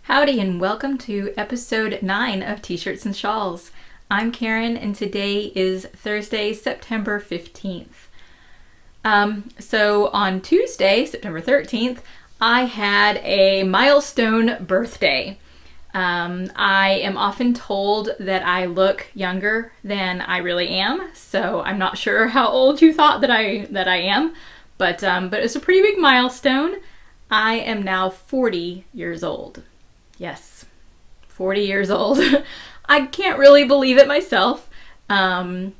Howdy and welcome to episode 9 of T-Shirts and Shawls. I'm Karen and today is Thursday, September 15th. So on Tuesday, September 13th, I had a milestone birthday. I am often told that I look younger than I really am, so I'm not sure how old you thought that I am, but it's a pretty big milestone. I am now 40 years old. Yes, 40 years old. I can't really believe it myself. Whenever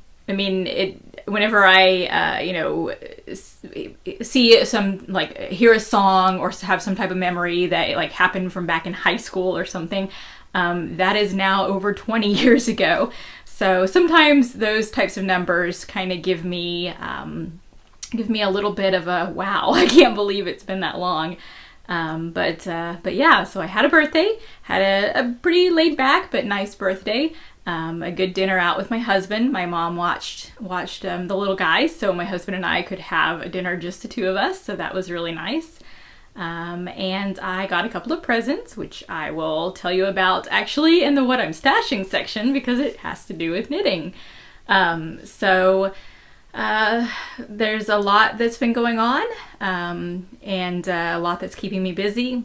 I, see hear a song or have some type of memory that happened from back in high school or something, that is now over 20 years ago. So sometimes those types of numbers kind of give me a little bit of a wow. I can't believe it's been that long. But yeah, so I had a birthday, had a pretty laid back but nice birthday, a good dinner out with my husband. My mom watched the little guys, so my husband and I could have a dinner just the two of us, so that was really nice. And I got a couple of presents, which I will tell you about actually in the what I'm stashing section because it has to do with knitting. There's a lot that's been going on, and a lot that's keeping me busy.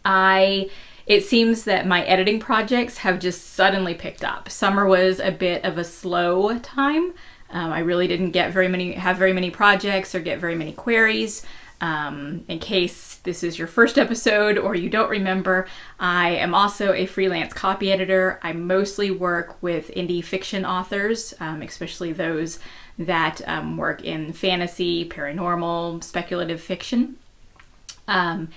It seems that my editing projects have just suddenly picked up. Summer was a bit of a slow time. I really didn't have very many projects or get very many queries. In case this is your first episode or you don't remember, I am also a freelance copy editor. I mostly work with indie fiction authors, especially those that work in fantasy, paranormal, speculative fiction. And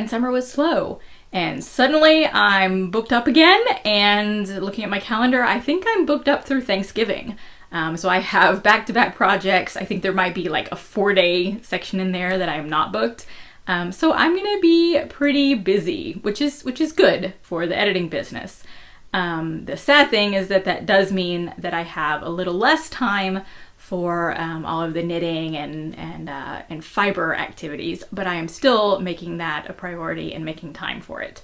summer was slow. And suddenly I'm booked up again, and looking at my calendar, I think I'm booked up through Thanksgiving. So I have back-to-back projects. I think there might be like a 4-day section in there that I'm not booked. So I'm gonna be pretty busy, which is good for the editing business. The sad thing is that does mean that I have a little less time for all of the knitting and fiber activities, but I am still making that a priority and making time for it.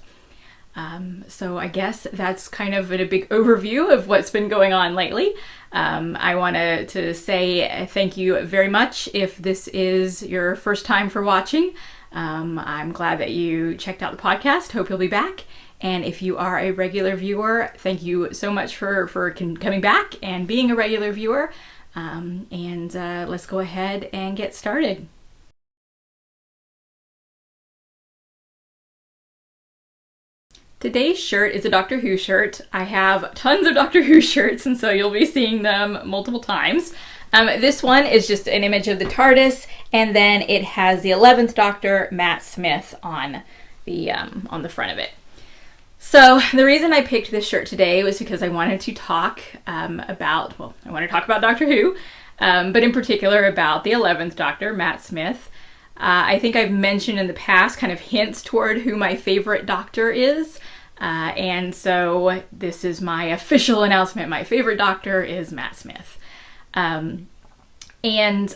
So I guess that's kind of a big overview of what's been going on lately. I wanted to say thank you very much if this is your first time for watching. I'm glad that you checked out the podcast. Hope you'll be back. And if you are a regular viewer, thank you so much for coming back and being a regular viewer. Let's go ahead and get started. Today's shirt is a Doctor Who shirt. I have tons of Doctor Who shirts, and so you'll be seeing them multiple times. This one is just an image of the TARDIS, and then it has the 11th Doctor, Matt Smith, on the front of it. So the reason I picked this shirt today was because I wanted to talk about Doctor Who, but in particular about the 11th Doctor, Matt Smith. I think I've mentioned in the past kind of hints toward who my favorite Doctor is, and so this is my official announcement. My favorite Doctor is Matt Smith. And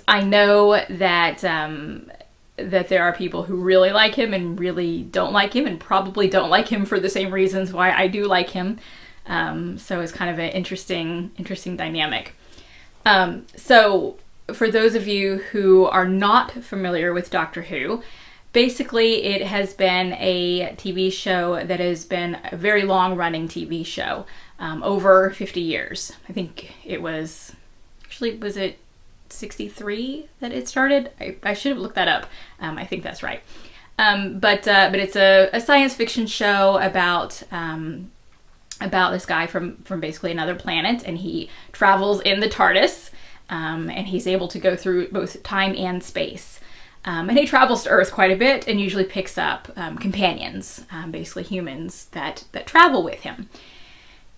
I know that there are people who really like him and really don't like him, and probably don't like him for the same reasons why I do like him. So it's kind of an interesting dynamic. So for those of you who are not familiar with Doctor Who, basically it has been a TV show that has been a very long-running TV show, over 50 years. I think it was it 63 that it started? I should have looked that up. I think that's right. But it's a science fiction show about this guy from basically another planet, and he travels in the TARDIS, and he's able to go through both time and space. And he travels to Earth quite a bit and usually picks up companions, basically humans that travel with him.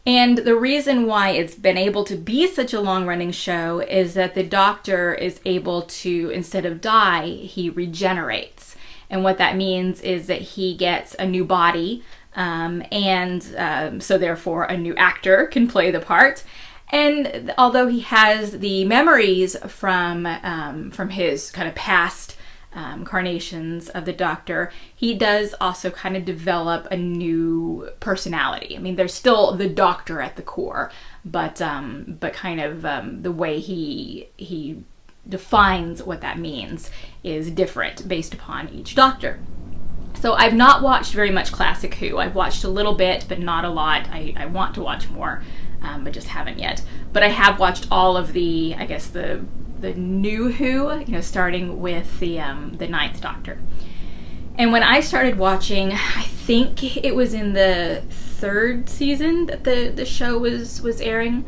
And the reason why it's been able to be such a long-running show is that the Doctor is able to, instead of die, he regenerates. And what that means is that he gets a new body, so therefore a new actor can play the part. And although he has the memories from his kind of past incarnations of the Doctor, he does also kind of develop a new personality. I mean, there's still the Doctor at the core, but kind of the way he defines what that means is different based upon each Doctor. So I've not watched very much Classic Who. I've watched a little bit, but not a lot. I want to watch more, but just haven't yet. But I have watched all of the, I guess, the new Who, starting with the Ninth Doctor. And when I started watching, I think it was in the 3rd season that the show was airing,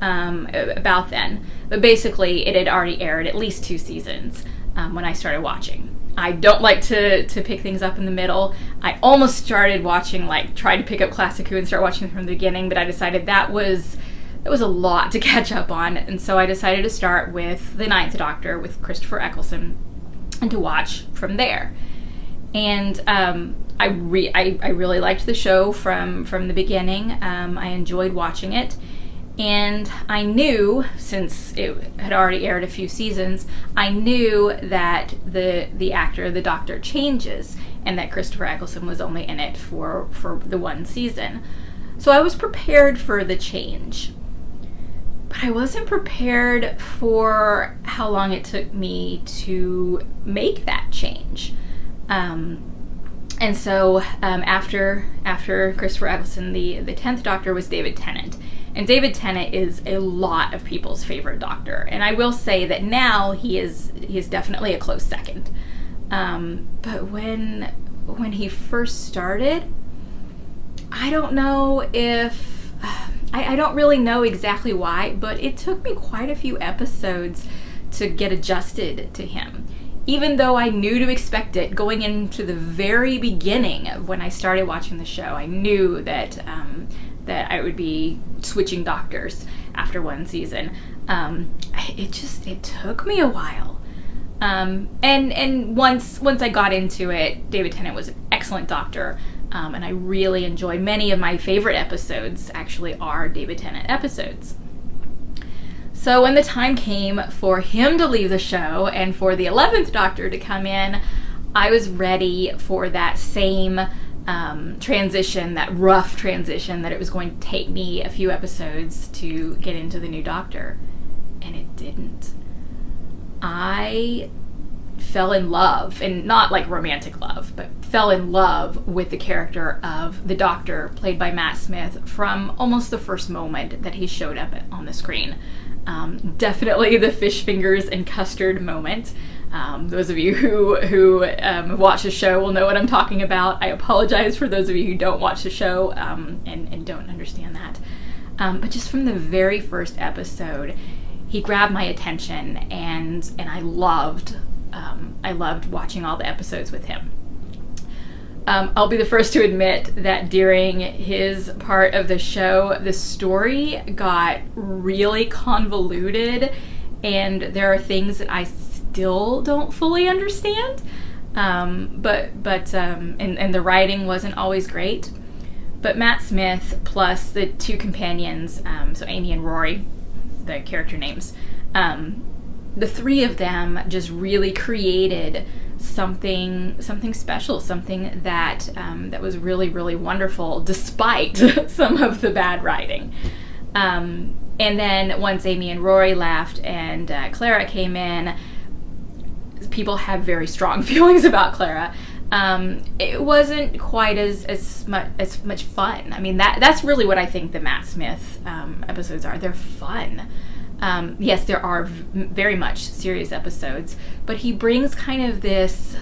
about then. But basically, it had already aired at least 2 seasons when I started watching. I don't like to pick things up in the middle. I almost started watching, tried to pick up Classic Who and start watching from the beginning, but I decided that was a lot to catch up on, and so I decided to start with the Ninth Doctor with Christopher Eccleston and to watch from there. And I really liked the show from the beginning. I enjoyed watching it. And I knew, since it had already aired a few seasons, I knew that the actor, the Doctor, changes, and that Christopher Eccleston was only in it for the 1 season. So I was prepared for the change. But I wasn't prepared for how long it took me to make that change. And so after Christopher Eccleston, the 10th Doctor was David Tennant. And David Tennant is a lot of people's favorite Doctor. And I will say that now he is definitely a close second. But when he first started, I don't know if... I don't really know exactly why, but it took me quite a few episodes to get adjusted to him. Even though I knew to expect it going into the very beginning of when I started watching the show, I knew that I would be switching Doctors after 1 season. It took me a while. And once I got into it, David Tennant was an excellent Doctor. And I really enjoyed many of my favorite episodes actually are David Tennant episodes. So when the time came for him to leave the show and for the 11th Doctor to come in, I was ready for that same transition, that rough transition that it was going to take me a few episodes to get into the new Doctor. And it didn't. I fell in love, and not like romantic love, but fell in love with the character of the Doctor, played by Matt Smith, from almost the first moment that he showed up on the screen. Definitely the fish fingers and custard moment. Those of you who watch the show will know what I'm talking about. I apologize for those of you who don't watch the show and don't understand that. But just from the very first episode, he grabbed my attention, and I loved watching all the episodes with him. I'll be the first to admit that during his part of the show, the story got really convoluted, and there are things that I still don't fully understand. And the writing wasn't always great. But Matt Smith plus the 2 companions, so Amy and Rory, the character names, the 3 of them just really created something special, something that was really, really wonderful, despite some of the bad writing. And then once Amy and Rory left and Clara came in, people had very strong feelings about Clara. It wasn't quite as much fun. I mean, that's really what I think the Matt Smith episodes are. They're fun. Yes, there are very much serious episodes, but he brings kind of this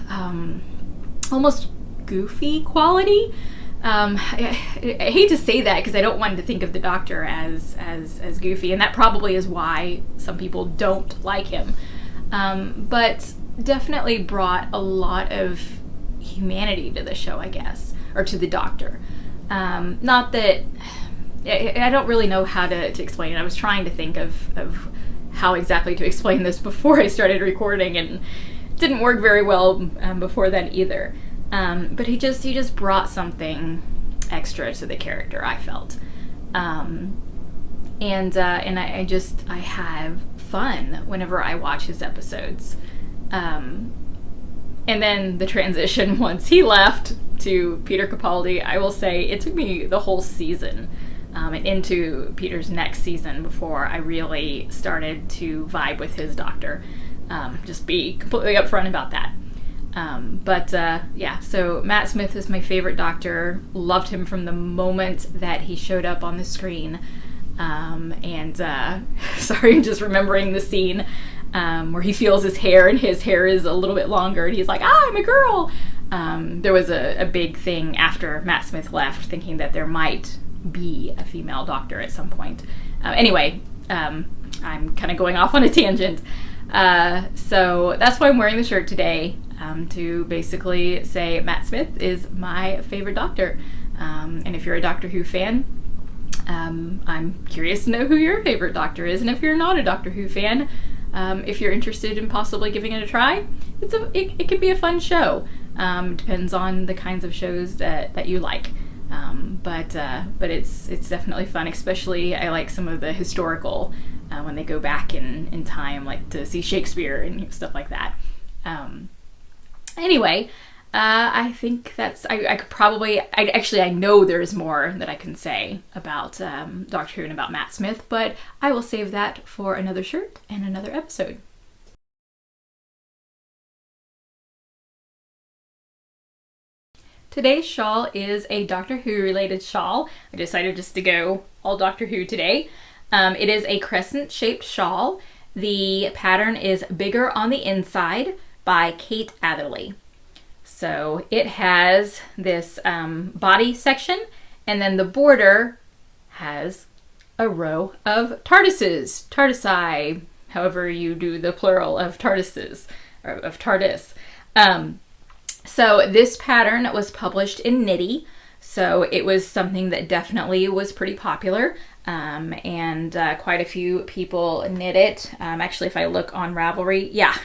almost goofy quality. I hate to say that because I don't want to think of the Doctor as goofy, and that probably is why some people don't like him. But definitely brought a lot of humanity to the show, I guess, or to the Doctor. Not that... I don't really know how to explain it. I was trying to think of how exactly to explain this before I started recording, and it didn't work very well before then either. But he just brought something extra to the character, I felt. And I have fun whenever I watch his episodes. And then the transition once he left to Peter Capaldi, I will say it took me the whole season and into Peter's next season before I really started to vibe with his doctor. Just be completely upfront about that. Yeah, so Matt Smith is my favorite doctor. Loved him from the moment that he showed up on the screen. Sorry, just remembering the scene where he feels his hair and his hair is a little bit longer and he's like, I'm a girl. There was a big thing after Matt Smith left thinking that there might be a female doctor at some point. I'm kind of going off on a tangent. So that's why I'm wearing the shirt today, to basically say Matt Smith is my favorite doctor. And if you're a Doctor Who fan, I'm curious to know who your favorite doctor is. And if you're not a Doctor Who fan, if you're interested in possibly giving it a try, it could be a fun show. Depends on the kinds of shows that you like. But it's definitely fun, especially I like some of the historical, when they go back in time, like to see Shakespeare and stuff like that. Anyway, I think I could probably, I know there's more that I can say about Doctor Who and about Matt Smith, but I will save that for another shirt and another episode. Today's shawl is a Doctor Who related shawl. I decided just to go all Doctor Who today. It is a crescent-shaped shawl. The pattern is Bigger on the Inside by Kate Atherley. So it has this body section, and then the border has a row of TARDISes, TARDISi, however you do the plural of TARDISes, or of TARDIS. So this pattern was published in Knitty, so it was something that definitely was pretty popular, and quite a few people knit it. Actually, if I look on Ravelry, yeah,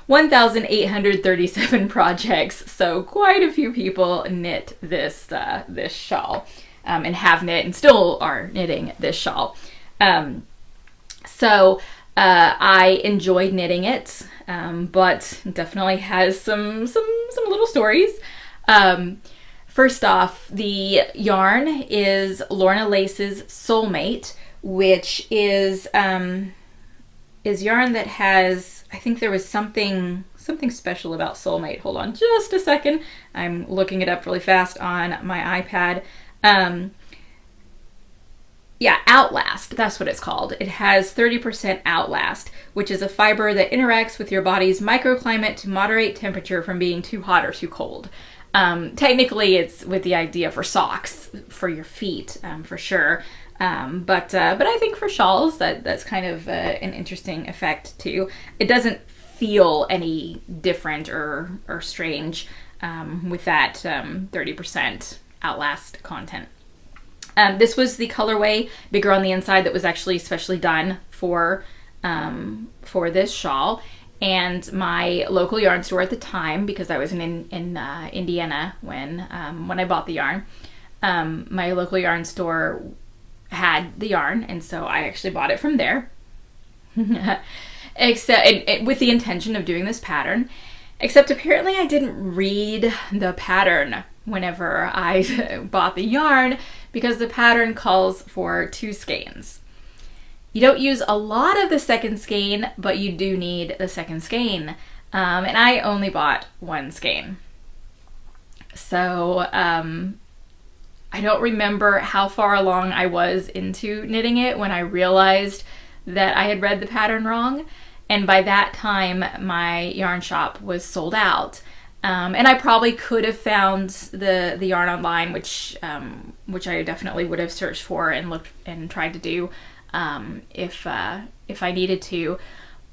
1,837 projects, so quite a few people knit this shawl, and have knit and still are knitting this shawl. I enjoyed knitting it, but definitely has some little stories. First off, the yarn is Lorna Lace's Soulmate, which is yarn that has, I think there was something special about Soulmate. Hold on just a second. I'm looking it up really fast on my iPad. Outlast, that's what it's called. It has 30% Outlast, which is a fiber that interacts with your body's microclimate to moderate temperature from being too hot or too cold. Technically, it's with the idea for socks for your feet, for sure. But I think for shawls, that's kind of an interesting effect too. It doesn't feel any different or strange with that 30% Outlast content. This was the colorway Bigger on the Inside that was actually specially done for this shawl. And my local yarn store at the time, because I was in Indiana when I bought the yarn, my local yarn store had the yarn, and so I actually bought it from there. Except with the intention of doing this pattern. Except apparently I didn't read the pattern whenever I bought the yarn, because the pattern calls for 2 skeins. You don't use a lot of the second skein, but you do need the second skein. And I only bought 1 skein. So I don't remember how far along I was into knitting it when I realized that I had read the pattern wrong. And by that time, my yarn shop was sold out. And I probably could have found the yarn online, which I definitely would have searched for and looked and tried to do if I needed to.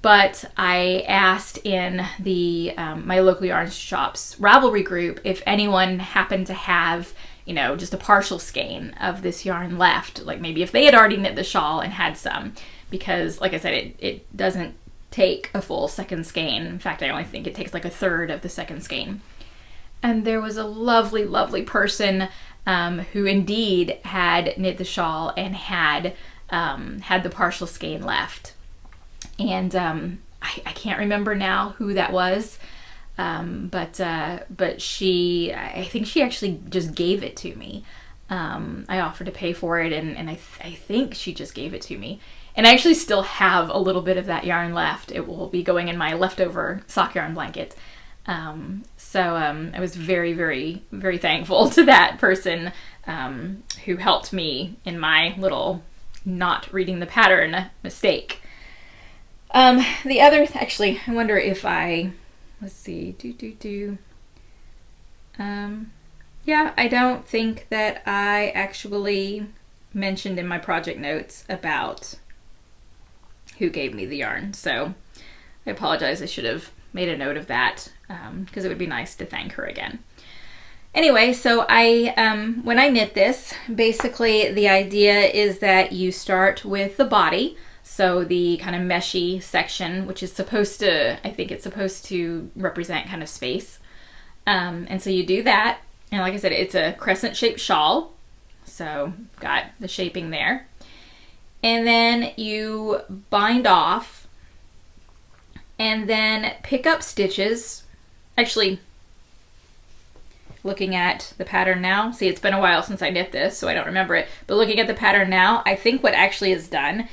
But I asked in the my local yarn shop's Ravelry group if anyone happened to have, just a partial skein of this yarn left, like maybe if they had already knit the shawl and had some, because like I said, it doesn't take a full second skein. In fact, I only think it takes like a third of the second skein. And there was a lovely, lovely person who indeed had knit the shawl and had the partial skein left. And I can't remember now who that was, But she, I think she actually just gave it to me. I offered to pay for it, and I think she just gave it to me. And I actually still have a little bit of that yarn left. It will be going in my leftover sock yarn blanket. So I was very, very, very thankful to that person who helped me in my little not reading the pattern mistake. The other, actually, I wonder if let's see, yeah, I don't think that I actually mentioned in my project notes about who gave me the yarn. So I apologize. I should have made a note of that because it would be nice to thank her again. Anyway, so when I knit this, basically the idea is that you start with the body. So the kind of meshy section, which is supposed to, I think it's supposed to represent kind of space. And so you do that. And like I said, it's a crescent shaped shawl. So got the shaping there. And then you bind off and then pick up stitches. Actually, looking at the pattern now, see, it's been a while since I knit this, so I don't remember it. But looking at the pattern now, I think what actually is done,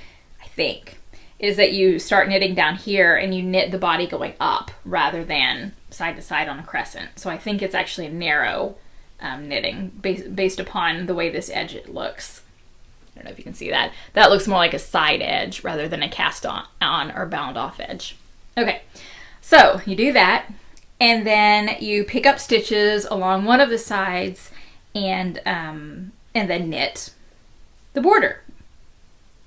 is that you start knitting down here and you knit the body going up rather than side to side on a crescent. So I think it's actually a narrow knitting based upon the way this edge looks. I don't know if you can see that. That looks more like a side edge rather than a cast on or bound off edge. Okay, so you do that, and then you pick up stitches along one of the sides and then knit the border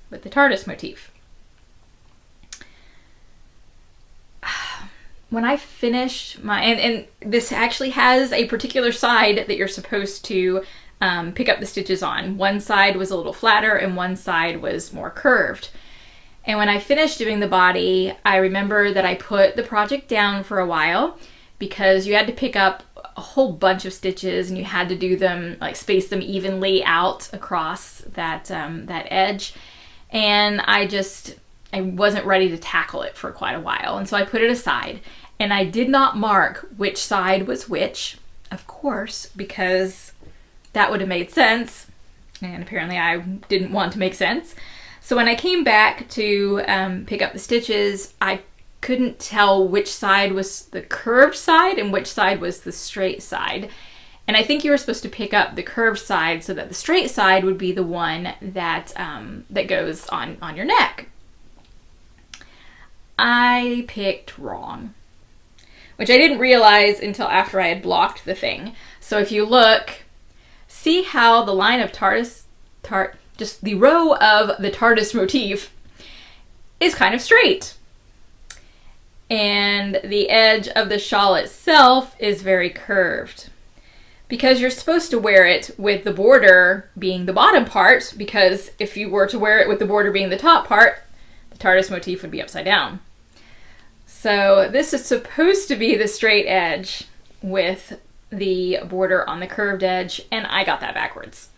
with the TARDIS motif. When I finished and this actually has a particular side that you're supposed to pick up the stitches on. One side was a little flatter and one side was more curved. And when I finished doing the body, I remember that I put the project down for a while because you had to pick up a whole bunch of stitches and you had to do them, like space them evenly out across that edge. And I wasn't ready to tackle it for quite a while. And so I put it aside and I did not mark which side was which, of course, because that would have made sense. And apparently I didn't want to make sense. So when I came back to pick up the stitches, I couldn't tell which side was the curved side and which side was the straight side. And I think you were supposed to pick up the curved side so that the straight side would be the one that goes on your neck. I picked wrong, which I didn't realize until after I had blocked the thing. So if you look, see how the line of just the row of the TARDIS motif is kind of straight. And the edge of the shawl itself is very curved. Because you're supposed to wear it with the border being the bottom part, because if you were to wear it with the border being the top part, the TARDIS motif would be upside down. So this is supposed to be the straight edge with the border on the curved edge, and I got that backwards.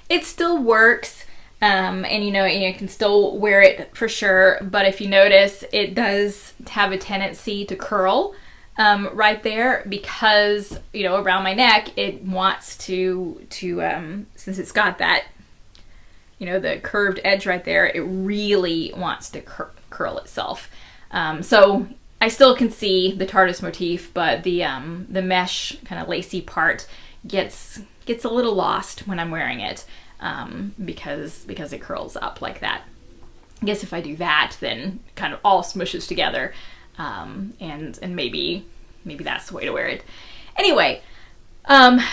It still works, and you can still wear it for sure, but if you notice, it does have a tendency to curl right there because, around my neck, it wants to since it's got that, the curved edge right there, it really wants to curl itself. So I still can see the TARDIS motif, but the mesh kind of lacy part gets a little lost when I'm wearing it because it curls up like that. I guess if I do that, then kind of all smushes together, and maybe that's the way to wear it. Anyway,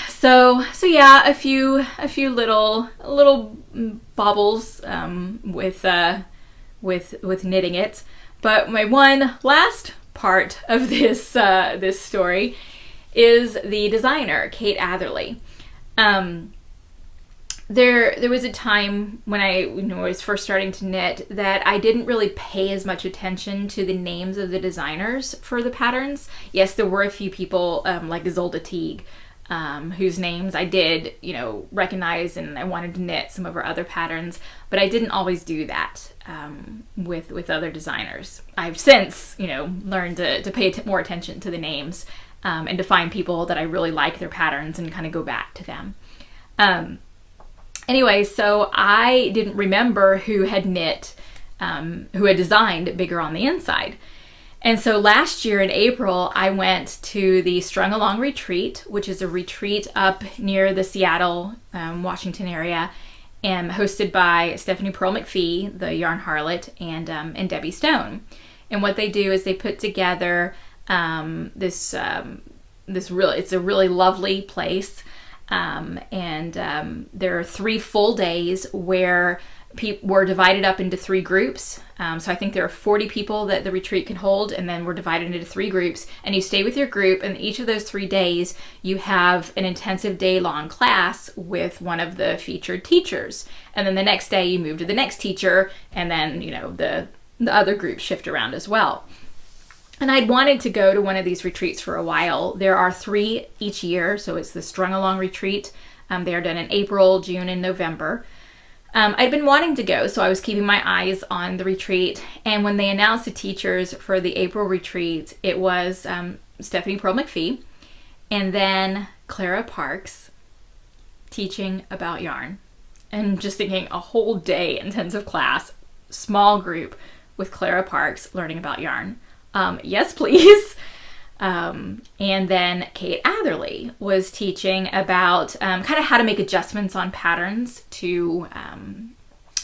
so yeah, a few little bobbles with knitting it. But my one last part of this story is the designer, Kate Atherley. There was a time when I was first starting to knit that I didn't really pay as much attention to the names of the designers for the patterns. Yes, there were a few people like Isolde Teague whose names I did, recognize, and I wanted to knit some of her other patterns, but I didn't always do that with other designers. I've since, learned to pay more attention to the names and to find people that I really like their patterns and kind of go back to them. Anyway, so I didn't remember who had designed Bigger on the Inside. And so last year in April, I went to the Strung Along Retreat, which is a retreat up near the Seattle, Washington area, and hosted by Stephanie Pearl McPhee, the Yarn Harlot, and Debbie Stone. And what they do is they put together it's a really lovely place, and there are 3 full days where people were divided up into 3 groups. So I think there are 40 people that the retreat can hold, and then we're divided into 3 groups, and you stay with your group, and each of those 3 days you have an intensive day-long class with one of the featured teachers. And then the next day you move to the next teacher, and then, the other groups shift around as well. And I'd wanted to go to one of these retreats for a while. There are 3 each year, so it's the Strung Along Retreat. They are done in April, June, and November. I'd been wanting to go, so I was keeping my eyes on the retreat. And when they announced the teachers for the April retreat, it was Stephanie Pearl McPhee and then Clara Parks teaching about yarn. And just thinking, a whole day intensive class, small group with Clara Parks learning about yarn. Yes, please. And then Kate Atherley was teaching about kind of how to make adjustments on patterns to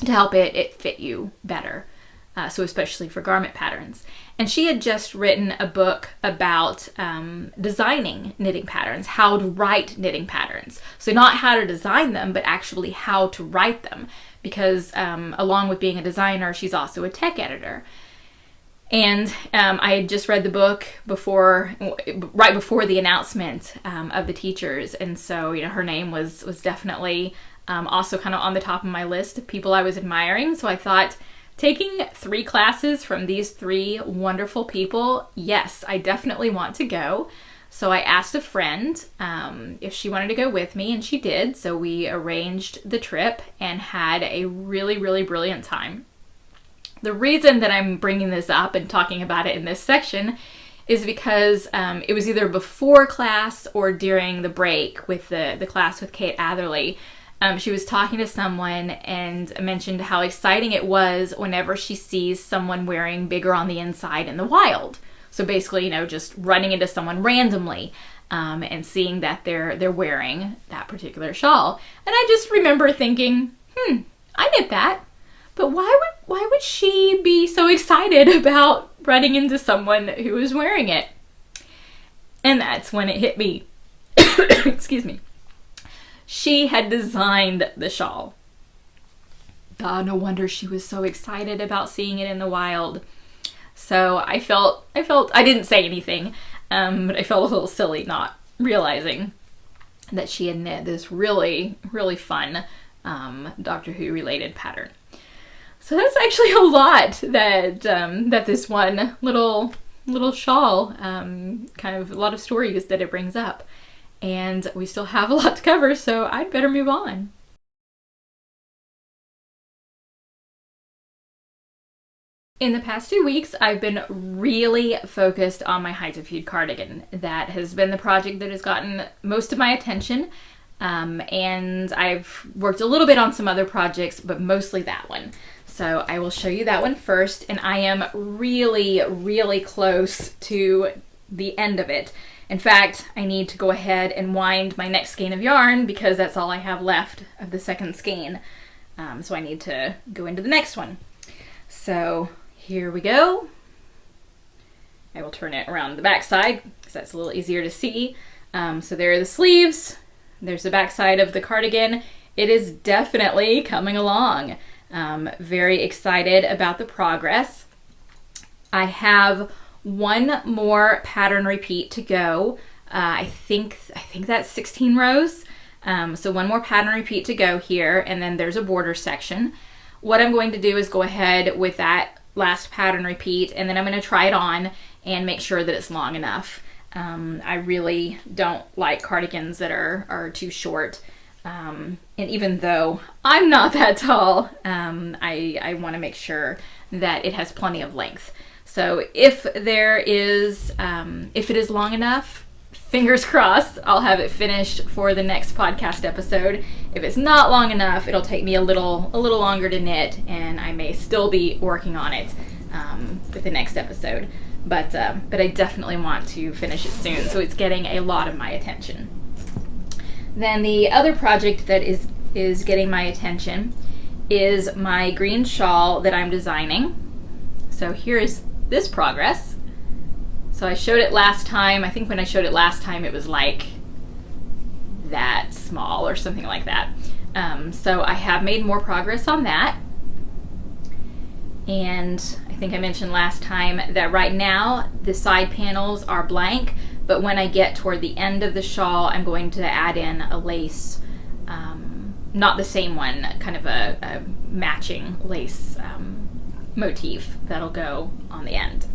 help it fit you better. So especially for garment patterns. And she had just written a book about designing knitting patterns, how to write knitting patterns. So not how to design them, but actually how to write them. Because along with being a designer, she's also a tech editor. And I had just read the book right before the announcement of the teachers. And so, her name was definitely also kind of on the top of my list of people I was admiring. So I thought, taking 3 classes from these 3 wonderful people, yes, I definitely want to go. So I asked a friend if she wanted to go with me, and she did. So we arranged the trip and had a really, really brilliant time. The reason that I'm bringing this up and talking about it in this section is because it was either before class or during the break with the class with Kate Atherley. She was talking to someone and mentioned how exciting it was whenever she sees someone wearing Bigger on the Inside in the wild. So basically, just running into someone randomly and seeing that they're wearing that particular shawl. And I just remember thinking, I knit that. But why would she be so excited about running into someone who was wearing it? And that's when it hit me. Excuse me. She had designed the shawl. No wonder she was so excited about seeing it in the wild. So I didn't say anything, but I felt a little silly not realizing that she had knit this really, really fun Doctor Who related pattern. So that's actually a lot that this one little shawl, kind of a lot of stories that it brings up. And we still have a lot to cover, so I'd better move on. In the past 2 weeks, I've been really focused on my Hydrofuge cardigan. That has been the project that has gotten most of my attention. And I've worked a little bit on some other projects, but mostly that one. So I will show you that one first, and I am really, really close to the end of it. In fact, I need to go ahead and wind my next skein of yarn because that's all I have left of the second skein. So I need to go into the next one. So here we go. I will turn it around the back side because that's a little easier to see. So there are the sleeves. There's the back side of the cardigan. It is definitely coming along. Very excited about the progress. I have one more pattern repeat to go. I think that's 16 rows. So one more pattern repeat to go here, and then there's a border section. What I'm going to do is go ahead with that last pattern repeat, and then I'm going to try it on and make sure that it's long enough. I really don't like cardigans that are too short. And even though I'm not that tall, I want to make sure that it has plenty of length. So if it is long enough, fingers crossed, I'll have it finished for the next podcast episode. If it's not long enough, it'll take me a little longer to knit, and I may still be working on it with the next episode. But I definitely want to finish it soon, so it's getting a lot of my attention. Then the other project that is getting my attention is my green shawl that I'm designing. So here is this progress. So I showed it last time. I think when I showed it last time, it was like that small or something like that. So I have made more progress on that. And I think I mentioned last time that right now the side panels are blank, but when I get toward the end of the shawl, I'm going to add in a lace, not the same one, kind of a matching lace motif that'll go on the end.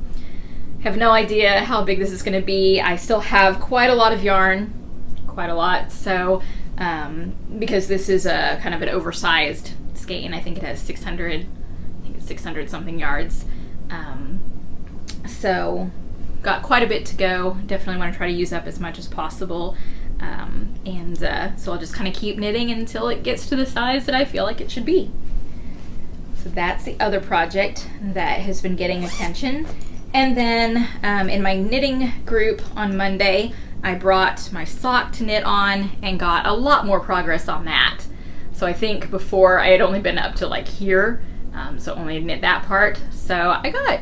Have no idea how big this is going to be. I still have quite a lot of yarn, quite a lot, so because this is a kind of an oversized skein. I think it has 600 something yards. So got quite a bit to go. Definitely want to try to use up as much as possible. So I'll just kind of keep knitting until it gets to the size that I feel like it should be. So that's the other project that has been getting attention. And then in my knitting group on Monday, I brought my sock to knit on and got a lot more progress on that. So I think before I had only been up to like here, so only knit that part. So I got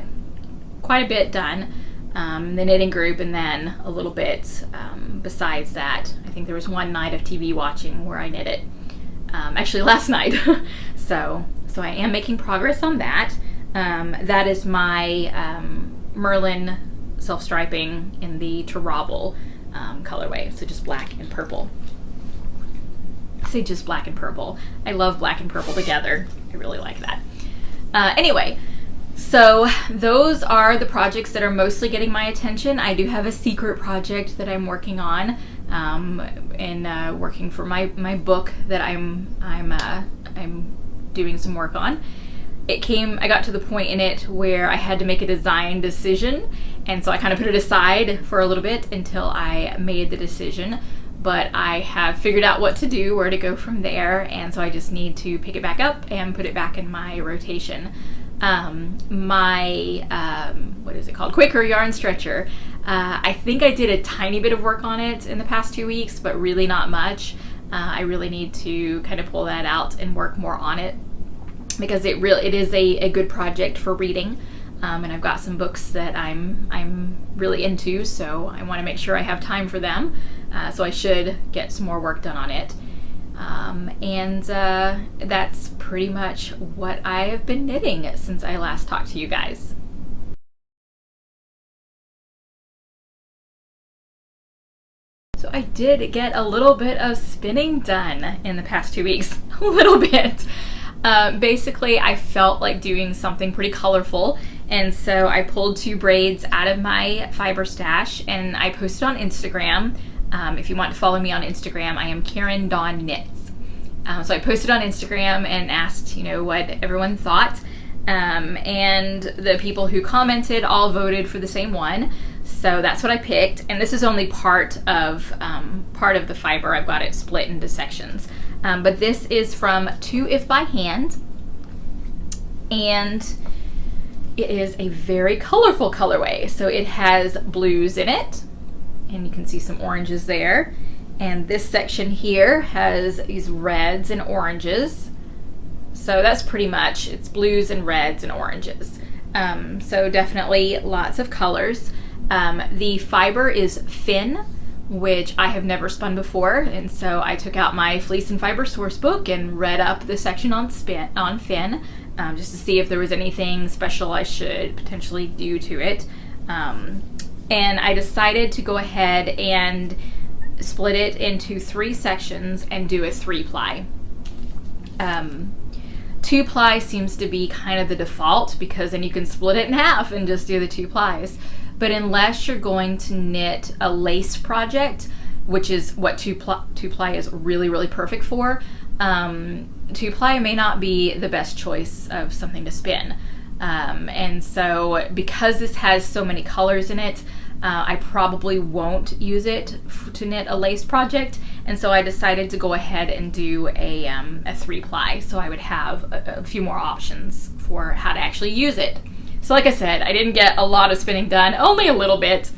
quite a bit done, the knitting group, and then a little bit besides that. I think there was one night of TV watching where I knit it, actually last night. So I am making progress on that. That is my Merlin self-striping in the Terrable colorway, so just black and purple. I say just black and purple. I love black and purple together. I really like that. Anyway, so those are the projects that are mostly getting my attention. I do have a secret project that I'm working on, and working for my book that I'm doing some work on. I got to the point in it where I had to make a design decision, and so I kind of put it aside for a little bit until I made the decision. But I have figured out what to do, where to go from there, and so I just need to pick it back up and put it back in my rotation. My what is it called? Quaker yarn stretcher. I think I did a tiny bit of work on it in the past 2 weeks, but really not much. I really need to kind of pull that out and work more on it, because it is a good project for reading. And I've got some books that I'm really into, so I want to make sure I have time for them. So I should get some more work done on it. That's pretty much what I have been knitting since I last talked to you guys. So I did get a little bit of spinning done in the past 2 weeks. A little bit. Basically, I felt like doing something pretty colorful, and so I pulled 2 braids out of my fiber stash and I posted on Instagram. If you want to follow me on Instagram, I am Karen Dawn Knits. So I posted on Instagram and asked, what everyone thought. And the people who commented all voted for the same one. So that's what I picked. And this is only part of the fiber. I've got it split into sections. But this is from 2 If by Hand. And it is a very colorful colorway. So it has blues in it. And you can see some oranges there. And this section here has these reds and oranges. So that's pretty much, it's blues and reds and oranges. So definitely lots of colors. The fiber is Finn, which I have never spun before. And so I took out my Fleece and Fiber source book and read up the section on Finn, just to see if there was anything special I should potentially do to it. And I decided to go ahead and split it into 3 sections and do a 3-ply. 2-ply seems to be kind of the default, because then you can split it in half and just do the 2 plies. but unless you're going to knit a lace project, which is what two-ply is really, really perfect for, two-ply may not be the best choice of something to spin. And so because this has so many colors in it, I probably won't use it to knit a lace project, and so I decided to go ahead and do a 3-ply, so I would have a few more options for how to actually use it. So like I said, I didn't get a lot of spinning done, only a little bit.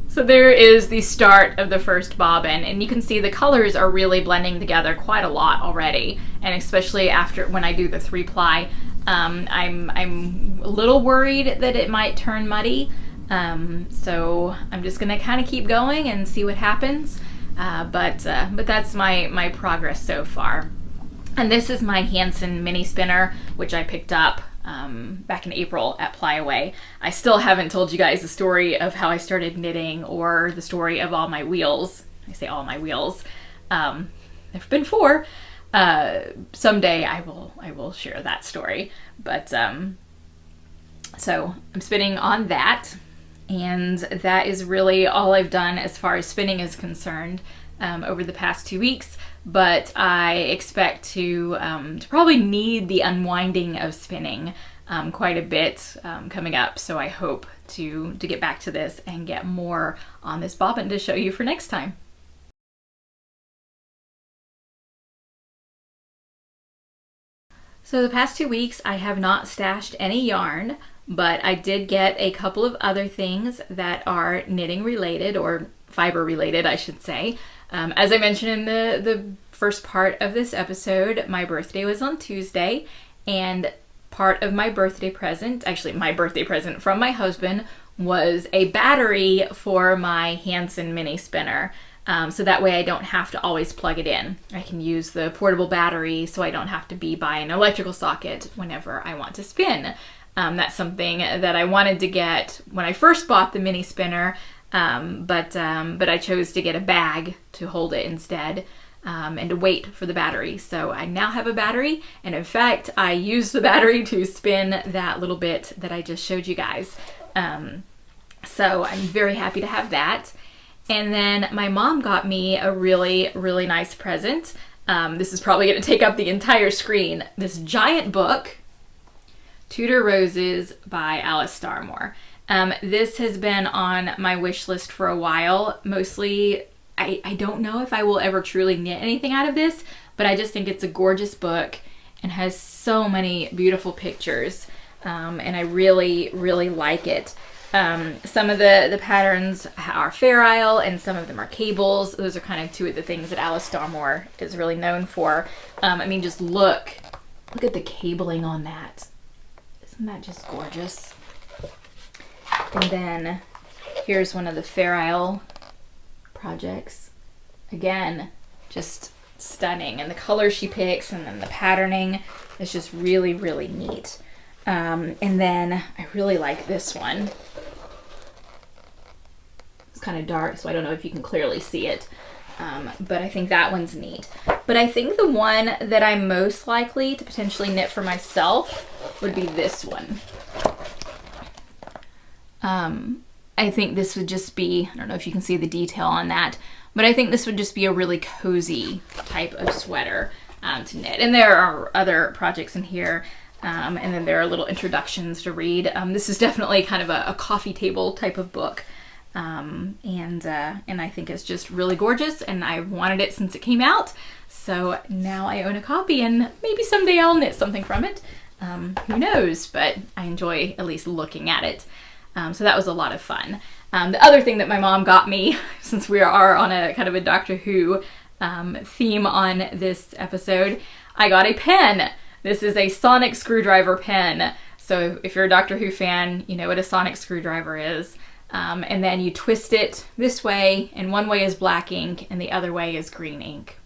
So there is the start of the first bobbin, and you can see the colors are really blending together quite a lot already, and especially after when I do the 3-ply, I'm a little worried that it might turn muddy. So I'm just gonna kind of keep going and see what happens. But that's my progress so far. And this is my Hansen mini spinner, which I picked up back in April at Ply-Away. I still haven't told you guys the story of how I started knitting or the story of all my wheels. I say all my wheels. There've been 4. Someday I will share that story. But so I'm spinning on that. And that is really all I've done as far as spinning is concerned over the past 2 weeks. But I expect to probably need the unwinding of spinning quite a bit coming up. So I hope to get back to this and get more on this bobbin to show you for next time. So the past 2 weeks I have not stashed any yarn, but I did get a couple of other things that are knitting related, or fiber related, I should say. As I mentioned in the first part of this episode, my birthday was on Tuesday, and part of my birthday present, actually my birthday present from my husband, was a battery for my Hansen mini spinner. So that way I don't have to always plug it in. I can use the portable battery so I don't have to be by an electrical socket whenever I want to spin. That's something that I wanted to get when I first bought the mini spinner, but I chose to get a bag to hold it instead, and to wait for the battery. So I now have a battery, and in fact I used the battery to spin that little bit that I just showed you guys. So I'm very happy to have that. And then my mom got me a really, really nice present. This is probably going to take up the entire screen. This giant book, Tudor Roses by Alice Starmore. This has been on my wish list for a while. Mostly, I don't know if I will ever truly knit anything out of this, but I just think it's a gorgeous book and has so many beautiful pictures. And I really, really like it. Some of the patterns are Fair Isle and some of them are cables. Those are kind of 2 of the things that Alice Starmore is really known for. I mean, just look at the cabling on that. Isn't that just gorgeous? And then here's one of the Fair Isle projects. Again, just stunning. And the color she picks and then the patterning is just really, really neat. And then I really like this one. It's kind of dark, so I don't know if you can clearly see it. But I think that one's neat. But I think the one that I'm most likely to potentially knit for myself would be this one. I think this would just be, I don't know if you can see the detail on that, but I think this would just be a really cozy type of sweater to knit. And there are other projects in here, and then there are little introductions to read. This is definitely kind of a coffee table type of book. And I think it's just really gorgeous, and I've wanted it since it came out. So now I own a copy, and maybe someday I'll knit something from it. Who knows, but I enjoy at least looking at it. So that was a lot of fun. The other thing that my mom got me, since we are on a kind of a Doctor Who theme on this episode, I got a pen. This is a sonic screwdriver pen. So if you're a Doctor Who fan, you know what a sonic screwdriver is. And then you twist it this way, and one way is black ink and the other way is green ink.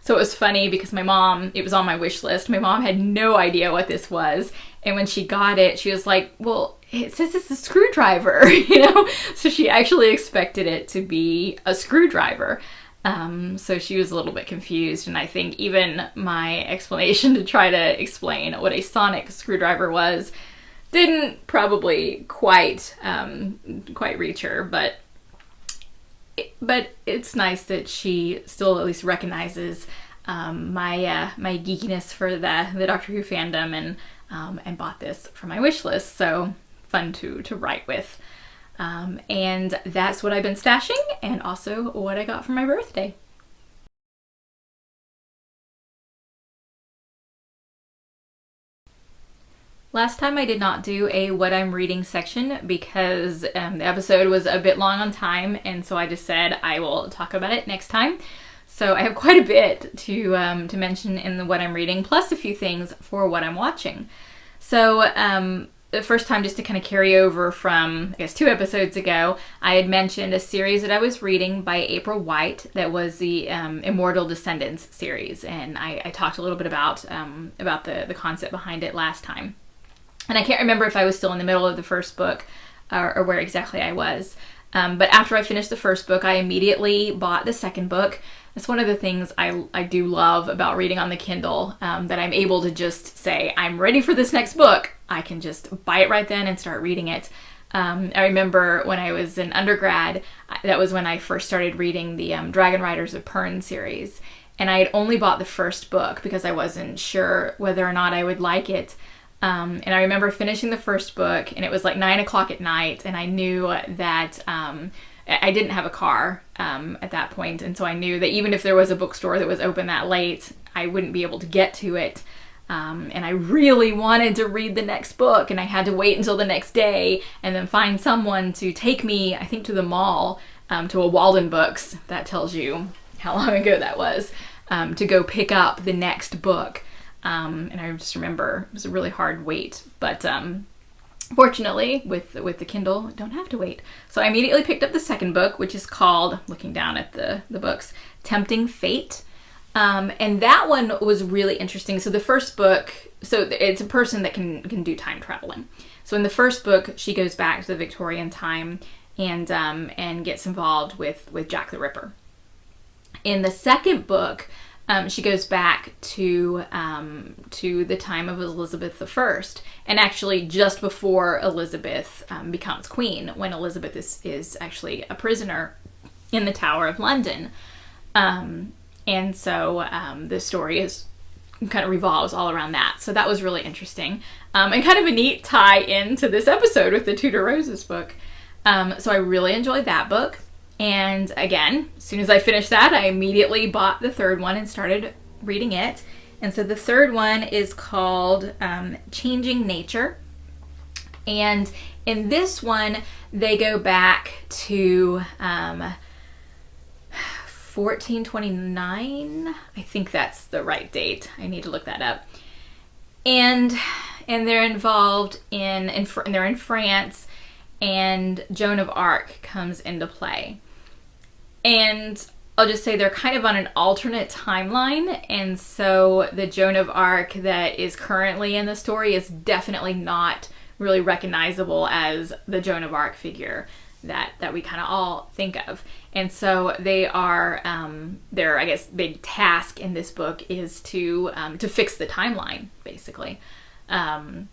So it was funny because my mom, it was on my wish list, my mom had no idea what this was, and when she got it, she was like, well, it says it's a screwdriver, you know? So she actually expected it to be a screwdriver. So she was a little bit confused, and I think even my explanation to try to explain what a sonic screwdriver was, Didn't probably quite reach her, but it's nice that she still at least recognizes my geekiness for the Doctor Who fandom, and bought this for my wish list. So fun to write with. And that's what I've been stashing, and also what I got for my birthday. Last time I did not do a what I'm reading section because the episode was a bit long on time, and so I just said I will talk about it next time. So I have quite a bit to mention in the what I'm reading, plus a few things for what I'm watching. So the first time, just to kind of carry over from, I guess, 2 episodes ago, I had mentioned a series that I was reading by April White that was the Immortal Descendants series, and I talked a little bit about the concept behind it last time. And I can't remember if I was still in the middle of the first book or where exactly I was. But after I finished the first book, I immediately bought the second book. That's one of the things I do love about reading on the Kindle, that I'm able to just say, I'm ready for this next book. I can just buy it right then and start reading it. I remember when I was in undergrad, that was when I first started reading the Dragon Riders of Pern series. And I had only bought the first book because I wasn't sure whether or not I would like it. And I remember finishing the first book, and it was like 9 o'clock at night, and I knew that I didn't have a car at that point, and so I knew that even if there was a bookstore that was open that late, I wouldn't be able to get to it. And I really wanted to read the next book, and I had to wait until the next day and then find someone to take me, I think, to the mall, to a Walden Books. That tells you how long ago that was, to go pick up the next book. And I just remember it was a really hard wait, but fortunately with the Kindle, I don't have to wait. So I immediately picked up the second book, which is called, looking down at the books, Tempting Fate. And that one was really interesting. So the first book, so it's a person that can do time traveling. So in the first book, she goes back to the Victorian time and gets involved with Jack the Ripper. In the second book, she goes back to the time of Elizabeth I, and actually just before Elizabeth becomes queen, when Elizabeth is actually a prisoner in the Tower of London. And so the story kind of revolves all around that. So that was really interesting. And kind of a neat tie into this episode with the Tudor Roses book. So I really enjoyed that book. And again, as soon as I finished that, I immediately bought the third one and started reading it. And so the third one is called Changing Nature. And in this one, they go back to 1429. I think that's the right date. I need to look that up. And they're involved and they're in France, and Joan of Arc comes into play. And I'll just say they're kind of on an alternate timeline, and so the Joan of Arc that is currently in the story is definitely not really recognizable as the Joan of Arc figure that we kind of all think of. And so they are, their, I guess, big task in this book is to fix the timeline, basically. And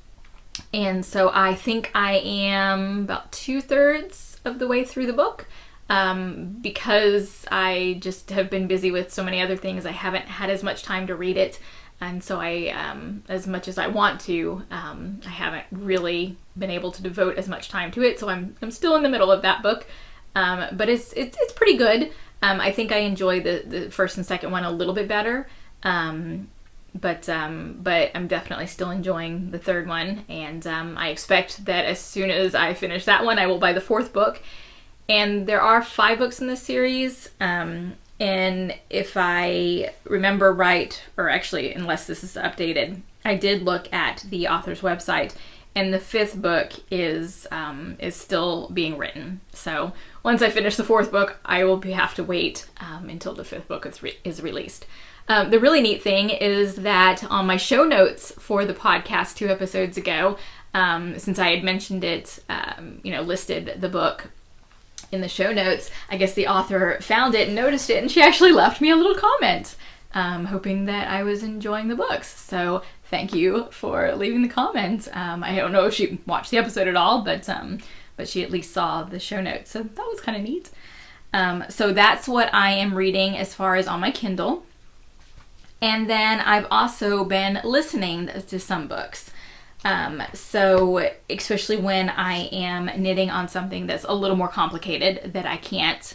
so I think I am about 2/3 of the way through the book. Because I just have been busy with so many other things, I haven't had as much time to read it, and so I, as much as I want to, I haven't really been able to devote as much time to it. So I'm still in the middle of that book, but it's pretty good. I think I enjoy the first and second one a little bit better, but I'm definitely still enjoying the third one, and I expect that as soon as I finish that one, I will buy the fourth book. And there are 5 books in this series, and if I remember right, or actually, unless this is updated, I did look at the author's website, and the 5th book is still being written. So once I finish the 4th book, I will have to wait until the 5th book is released. The really neat thing is that on my show notes for the podcast 2 episodes ago, since I had mentioned it, listed the book in the show notes, I guess the author found it and noticed it, and she actually left me a little comment, hoping that I was enjoying the books. So thank you for leaving the comment. I don't know if she watched the episode at all, but she at least saw the show notes, so that was kind of neat. So that's what I am reading as far as on my Kindle. And then I've also been listening to some books. So especially when I am knitting on something that's a little more complicated that I can't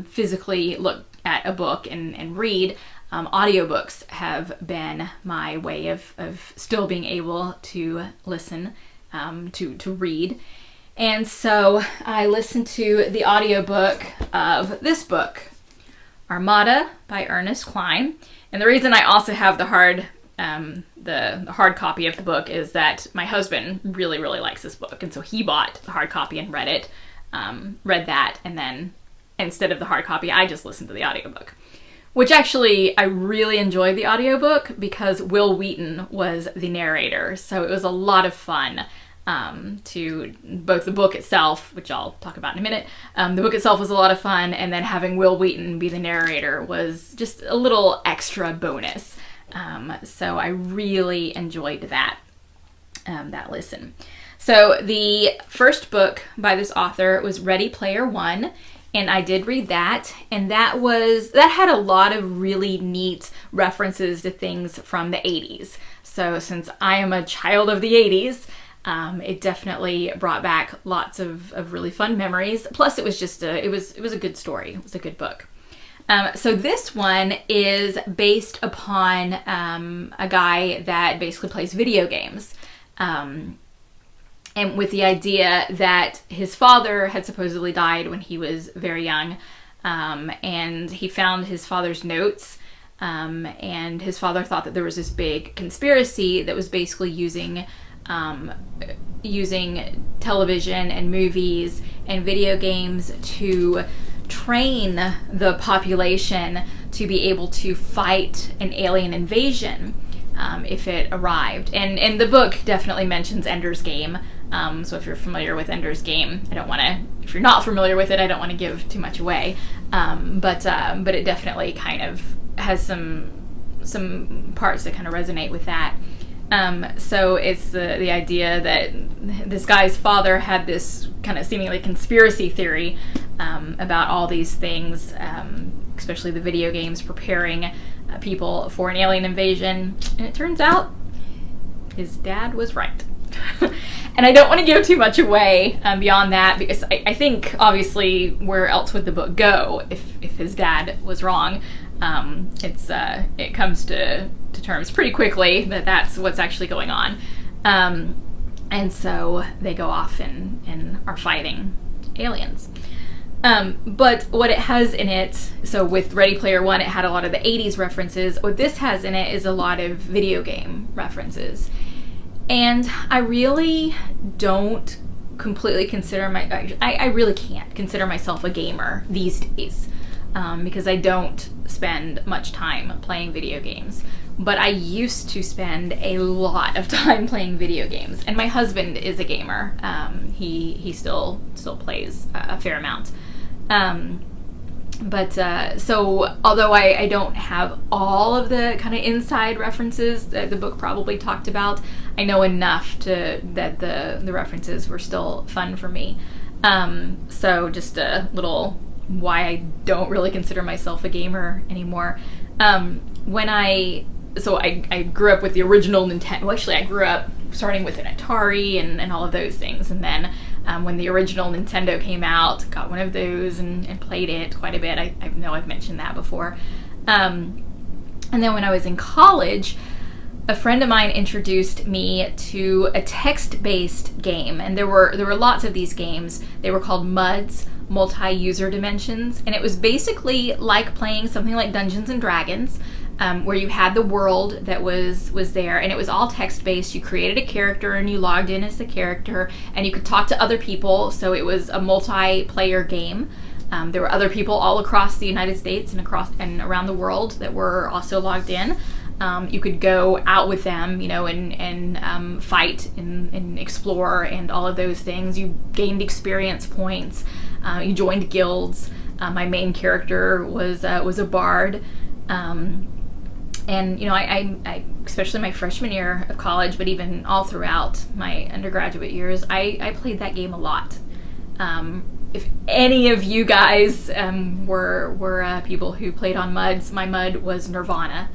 physically look at a book and read, audiobooks have been my way of still being able to listen, to read. And so I listened to the audiobook of this book, Armada by Ernest Cline. And the reason I also have the hard copy of the book is that my husband really, really likes this book. And so he bought the hard copy and read it, read that, and then instead of the hard copy, I just listened to the audiobook. Which actually, I really enjoyed the audiobook because Will Wheaton was the narrator. So it was a lot of fun to both the book itself, which I'll talk about in a minute. The book itself was a lot of fun, and then having Will Wheaton be the narrator was just a little extra bonus. So I really enjoyed that listen. So the first book by this author was Ready Player One, and I did read that, and that had a lot of really neat references to things from the 80s. So since I am a child of the 80s, it definitely brought back lots of really fun memories. Plus, it was just it was a good story. It was a good book. So this one is based upon a guy that basically plays video games. And with the idea that his father had supposedly died when he was very young, and he found his father's notes, and his father thought that there was this big conspiracy that was basically using television and movies and video games to train the population to be able to fight an alien invasion if it arrived. And the book definitely mentions Ender's Game. So if you're familiar with Ender's Game, if you're not familiar with it, I don't want to give too much away. But it definitely kind of has some parts that kind of resonate with that. So it's the idea that this guy's father had this kind of seemingly conspiracy theory about all these things, especially the video games preparing people for an alien invasion. And it turns out his dad was right. And I don't want to give too much away beyond that, because I think obviously where else would the book go if his dad was wrong? It comes to terms pretty quickly that that's what's actually going on. And so they go off and are fighting aliens. But what it has in it, so with Ready Player One, it had a lot of the 80s references. What this has in it is a lot of video game references. And I really don't completely consider I really can't consider myself a gamer these days, because I don't spend much time playing video games. But I used to spend a lot of time playing video games, and my husband is a gamer. He still plays a fair amount. So although I don't have all of the kind of inside references that the book probably talked about, I know enough that the references were still fun for me. So just a little why I don't really consider myself a gamer anymore. I grew up with the original Nintendo. Well, actually, I grew up starting with an Atari and all of those things, and then when the original Nintendo came out, got one of those and played it quite a bit. I know I've mentioned that before. And then when I was in college, a friend of mine introduced me to a text-based game, and there were lots of these games. They were called MUDs, Multi-User Dimensions, and it was basically like playing something like Dungeons and Dragons, where you had the world that was there, and it was all text-based. You created a character and you logged in as the character, and you could talk to other people, so it was a multiplayer game. There were other people all across the United States and around the world that were also logged in. You could go out with them, and fight and explore and all of those things. You gained experience points. You joined guilds. My main character was a bard. And, I especially my freshman year of college, but even all throughout my undergraduate years, I played that game a lot. If any of you guys were people who played on MUDs, my MUD was Nirvana.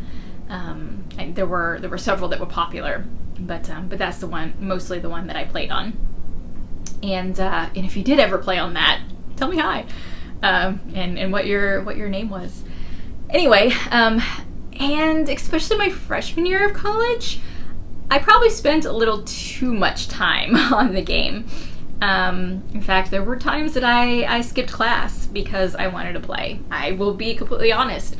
And there were several that were popular, but that's mostly the one that I played on. And if you did ever play on that, tell me hi, and what your name was. Anyway, and especially my freshman year of college, I probably spent a little too much time on the game. In fact, there were times that I skipped class because I wanted to play. I will be completely honest.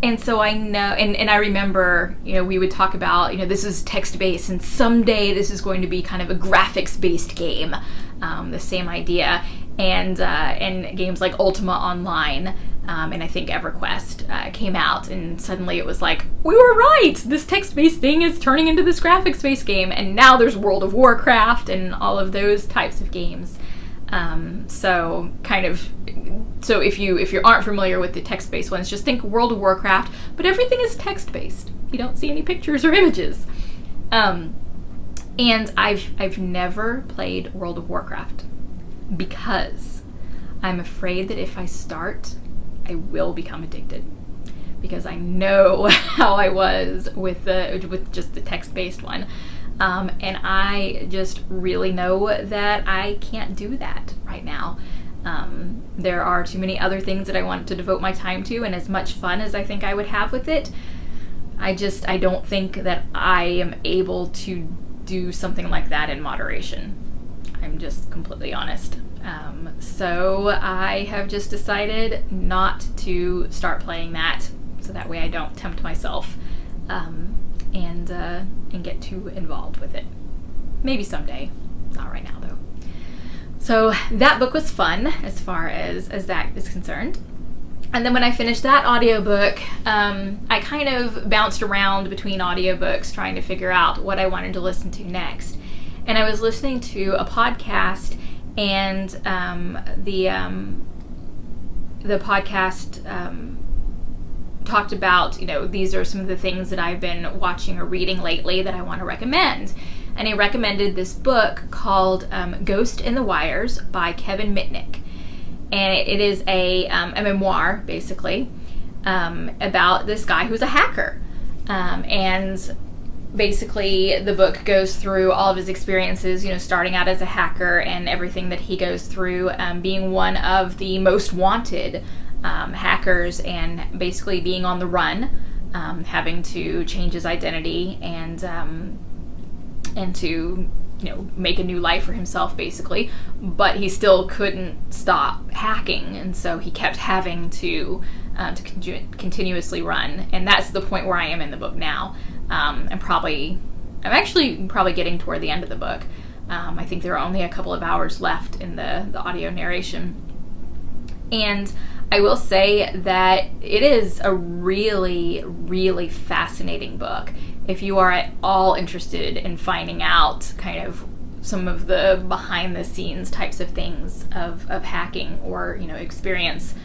And so I know, and I remember, we would talk about, this is text-based, and someday this is going to be kind of a graphics-based game, the same idea, and games like Ultima Online, and I think EverQuest came out, and suddenly it was like, we were right! This text-based thing is turning into this graphics-based game, and now there's World of Warcraft and all of those types of games. So if you aren't familiar with the text-based ones, just think World of Warcraft, but everything is text-based. You don't see any pictures or images. And I've never played World of Warcraft because I'm afraid that if I start, I will become addicted. Because I know how I was with just the text-based one. And I just really know that I can't do that right now. There are too many other things that I want to devote my time to, and as much fun as I think I would have with it, I don't think that I am able to do something like that in moderation. I'm just completely honest. So I have just decided not to start playing that, so that way I don't tempt myself and get too involved with it. Maybe someday. Not right now, though. So that book was fun as far as that is concerned. And then when I finished that audiobook, I kind of bounced around between audiobooks trying to figure out what I wanted to listen to next. And I was listening to a podcast, and the podcast talked about, these are some of the things that I've been watching or reading lately that I want to recommend. And he recommended this book called Ghost in the Wires by Kevin Mitnick. And it is a memoir, basically, about this guy who's a hacker. And basically the book goes through all of his experiences, starting out as a hacker and everything that he goes through, being one of the most wanted hackers, and basically being on the run, having to change his identity and to make a new life for himself, basically. But he still couldn't stop hacking, and so he kept having to continuously run. And that's the point where I am in the book now. I'm actually probably getting toward the end of the book. I think there are only a couple of hours left in the audio narration. And I will say that it is a really, really fascinating book. If you are at all interested in finding out kind of some of the behind the scenes types of things of hacking, or experience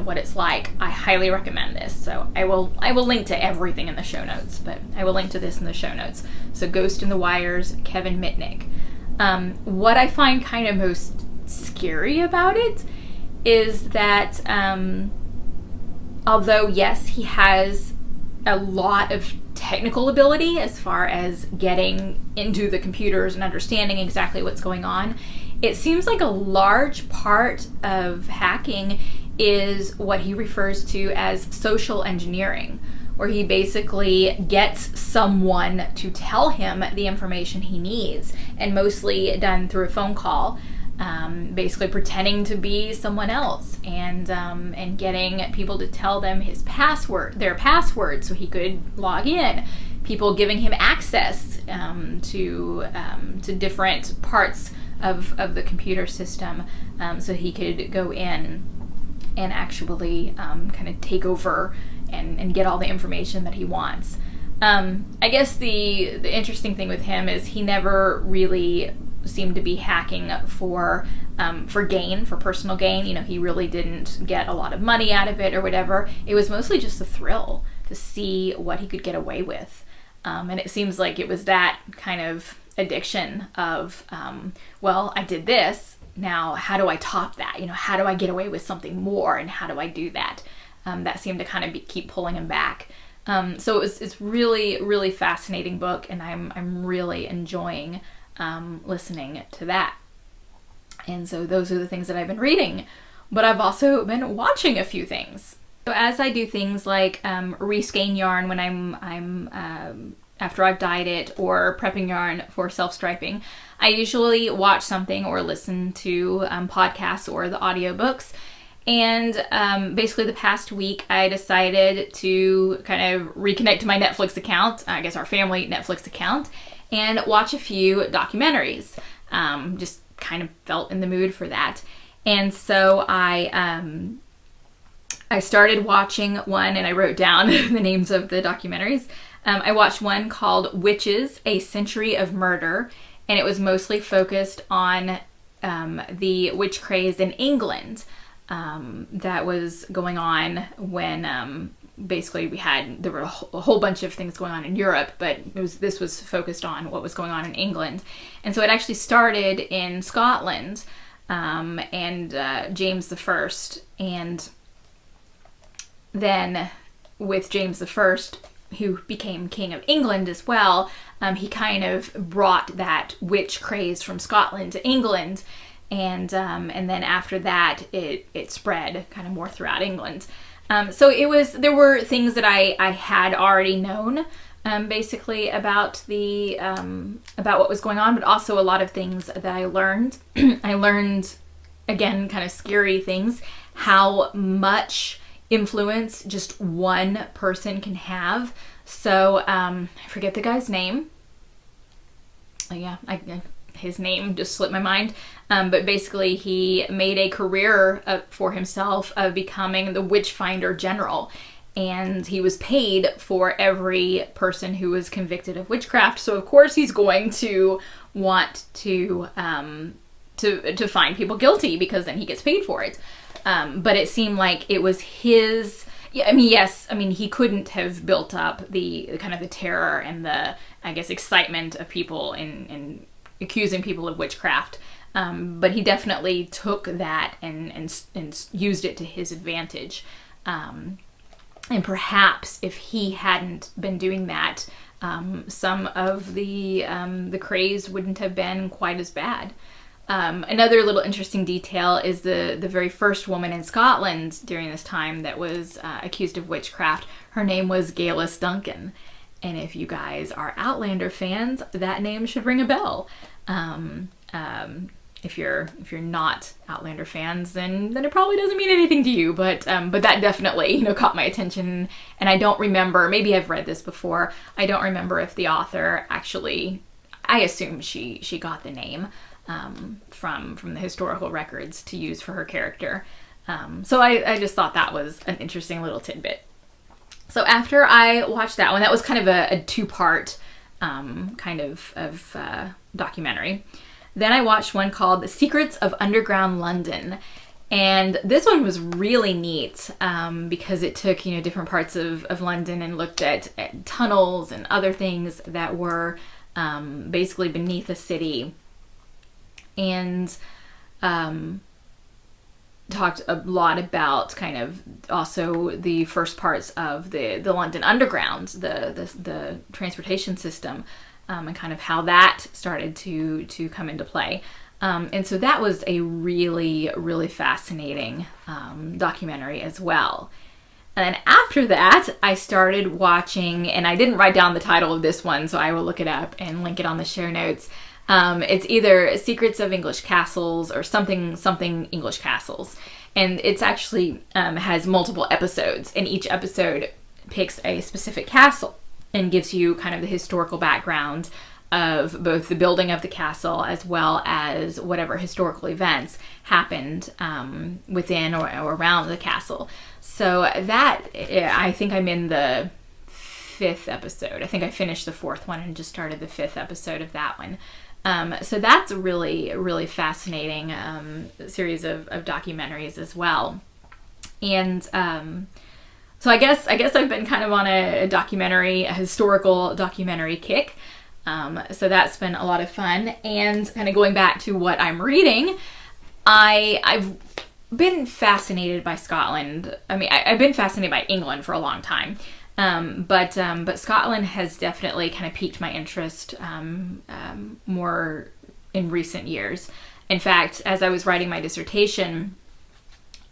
what it's like, I highly recommend this. So I will link to everything in the show notes, but I will link to this in the show notes. So Ghost in the Wires, Kevin Mitnick. What I find kind of most scary about it is that although yes, he has a lot of technical ability as far as getting into the computers and understanding exactly what's going on, it seems like a large part of hacking is what he refers to as social engineering, where he basically gets someone to tell him the information he needs, and mostly done through a phone call, basically pretending to be someone else, and getting people to tell them their password, so he could log in. People giving him access to different parts of the computer system, so he could go in and actually kind of take over and get all the information that he wants. I guess the interesting thing with him is he never really seemed to be hacking for for personal gain. You know, he really didn't get a lot of money out of it or whatever. It was mostly just a thrill to see what he could get away with. And it seems like it was that kind of addiction of, well, I did this, now how do I top that? You know, how do I get away with something more, and how do I do that? That seemed to kind of keep pulling him back. So it's really, really fascinating book, and I'm really enjoying listening to that. And so those are the things that I've been reading, but I've also been watching a few things. So as I do things like reskein yarn when I'm after I've dyed it, or prepping yarn for self-striping, I usually watch something or listen to podcasts or the audiobooks. And basically the past week I decided to kind of reconnect to my Netflix account, I guess our family Netflix account, and watch a few documentaries. Just kind of felt in the mood for that. And so I started watching one, and I wrote down the names of the documentaries. I watched one called Witches, A Century of Murder, and it was mostly focused on the witch craze in England that was going on when basically there were a whole bunch of things going on in Europe, but this was focused on what was going on in England. And so it actually started in Scotland and James the First, and then with James the First, who became King of England as well, he kind of brought that witch craze from Scotland to England, and then after that it spread kind of more throughout England. So there were things that I had already known basically about about what was going on, but also a lot of things that I learned. I learned, again, kind of scary things, how much influence just one person can have. So I forget the guy's name. Oh yeah, his name just slipped my mind. But basically he made a career for himself of becoming the Witchfinder General. And he was paid for every person who was convicted of witchcraft. So of course he's going to want to find people guilty, because then he gets paid for it. But it seemed like it was his. Yeah, I mean, yes. I mean, he couldn't have built up the kind of the terror and the, I guess, excitement of people in accusing people of witchcraft. But he definitely took that and used it to his advantage. And perhaps if he hadn't been doing that, some of the craze wouldn't have been quite as bad. Another little interesting detail is the very first woman in Scotland during this time that was accused of witchcraft. Her name was Gaelis Duncan. And if you guys are Outlander fans, that name should ring a bell. If you're not Outlander fans, then it probably doesn't mean anything to you. But that definitely caught my attention. And I don't remember. Maybe I've read this before. I don't remember if the author actually. I assume she got the name from the historical records to use for her character. So I just thought that was an interesting little tidbit. So after I watched that one, that was kind of a two-part kind of documentary. Then I watched one called The Secrets of Underground London. And this one was really neat because it took, different parts of London and looked at tunnels and other things that were basically beneath the city. And talked a lot about kind of also the first parts of the London Underground, the transportation system, and kind of how that started to come into play. And so that was a really, really fascinating documentary as well. And then after that, I started watching, and I didn't write down the title of this one, so I will look it up and link it on the show notes. It's either Secrets of English Castles or something English Castles. And it's actually has multiple episodes, and each episode picks a specific castle and gives you kind of the historical background of both the building of the castle as well as whatever historical events happened within or around the castle. So that, I think I'm in the 5th episode. I think I finished the 4th one and just started the 5th episode of that one. So that's a really, really fascinating series of documentaries as well. And so I guess I've been kind of on a historical documentary kick. So that's been a lot of fun. And kind of going back to what I'm reading, I've been fascinated by Scotland. I mean, I've been fascinated by England for a long time. But Scotland has definitely kind of piqued my interest more in recent years. In fact, as I was writing my dissertation,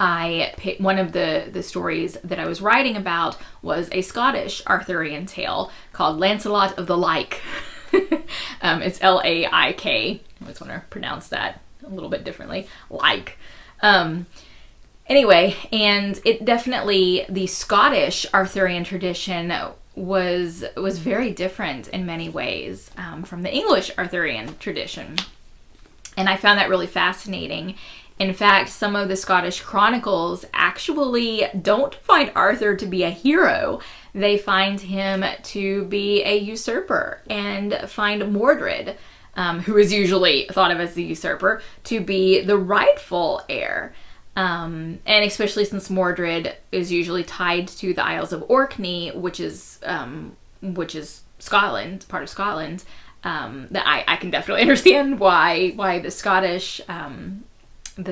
I picked one of the stories that I was writing about was a Scottish Arthurian tale called Lancelot of the Like. It's Laik. I always want to pronounce that a little bit differently. Like. Anyway, and it definitely, the Scottish Arthurian tradition was very different in many ways from the English Arthurian tradition. And I found that really fascinating. In fact, some of the Scottish chronicles actually don't find Arthur to be a hero. They find him to be a usurper, and find Mordred, who is usually thought of as the usurper, to be the rightful heir. And especially since Mordred is usually tied to the Isles of Orkney, which is Scotland, part of Scotland, that I can definitely understand why the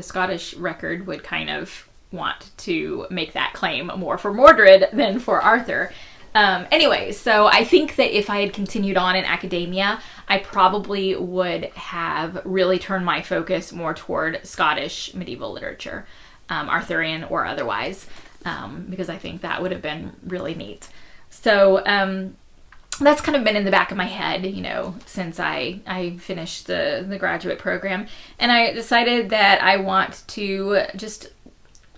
Scottish record would kind of want to make that claim more for Mordred than for Arthur. Anyway, so I think that if I had continued on in academia, I probably would have really turned my focus more toward Scottish medieval literature, Arthurian or otherwise, because I think that would have been really neat. So that's kind of been in the back of my head, since I finished the graduate program, and I decided that I want to just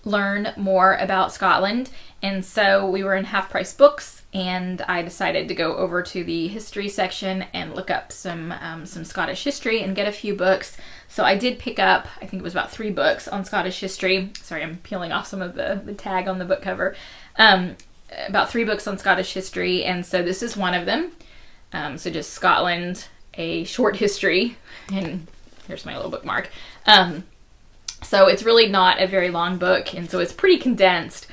learn more about Scotland. And so we were in Half Price Books, and I decided to go over to the history section and look up some Scottish history and get a few books. So I did pick up, I think it was about 3 books on Scottish history. Sorry, I'm peeling off some of the tag on the book cover. About 3 books on Scottish history, and so this is one of them. So just Scotland, a short history, and here's my little bookmark. So it's really not a very long book, and so it's pretty condensed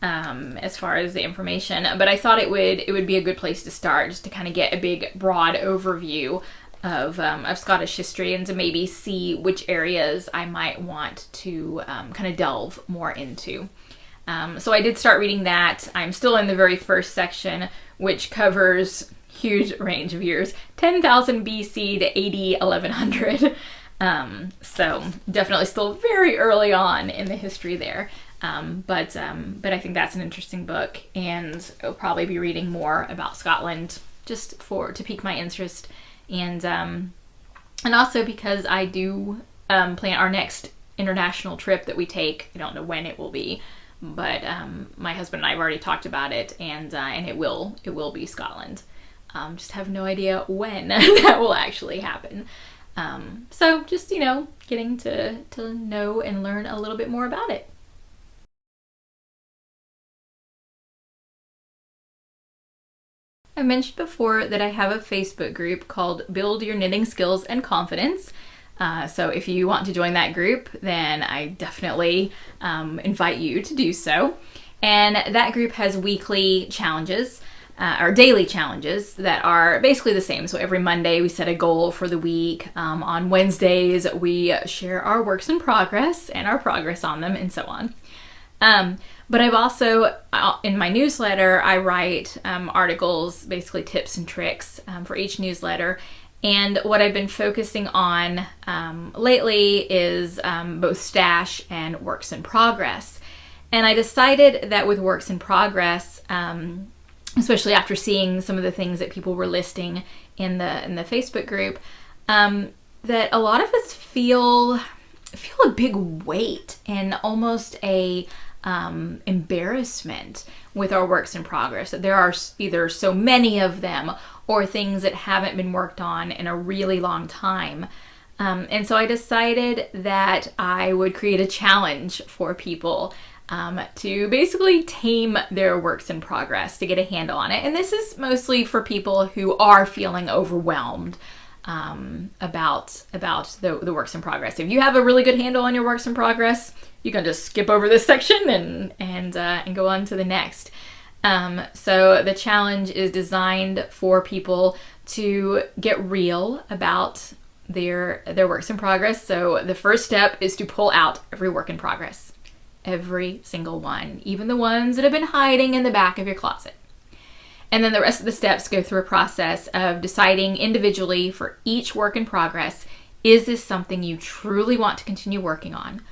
as far as the information. But I thought it would be a good place to start, just to kind of get a big, broad overview of Scottish history, and to maybe see which areas I might want to kind of delve more into. So I did start reading that. I'm still in the very first section, which covers huge range of years, 10,000 BC to AD 1100. So definitely still very early on in the history there. But I think that's an interesting book, and I'll probably be reading more about Scotland just to pique my interest, and also because I do plan our next international trip that we take. I don't know when it will be, but my husband and I have already talked about it, and it will be Scotland. Just have no idea when that will actually happen. So just, getting to know and learn a little bit more about it. I mentioned before that I have a Facebook group called Build Your Knitting Skills and Confidence. So if you want to join that group, then I definitely invite you to do so. And that group has weekly challenges, or daily challenges, that are basically the same. So every Monday we set a goal for the week. On Wednesdays we share our works in progress and our progress on them, and so on. But I've also, in my newsletter, I write articles, basically tips and tricks for each newsletter. And what I've been focusing on lately is both stash and works in progress. And I decided that with works in progress, especially after seeing some of the things that people were listing in the Facebook group, that a lot of us feel a big weight and almost a embarrassment with our works in progress. That there are either so many of them or things that haven't been worked on in a really long time. And so I decided that I would create a challenge for people to basically tame their works in progress, to get a handle on it. And this is mostly for people who are feeling overwhelmed about the works in progress. If you have a really good handle on your works in progress, you can just skip over this section and go on to the next. So the challenge is designed for people to get real about their works in progress. So the first step is to pull out every work in progress. Every single one, even the ones that have been hiding in the back of your closet. And then the rest of the steps go through a process of deciding individually for each work in progress, is this something you truly want to continue working on?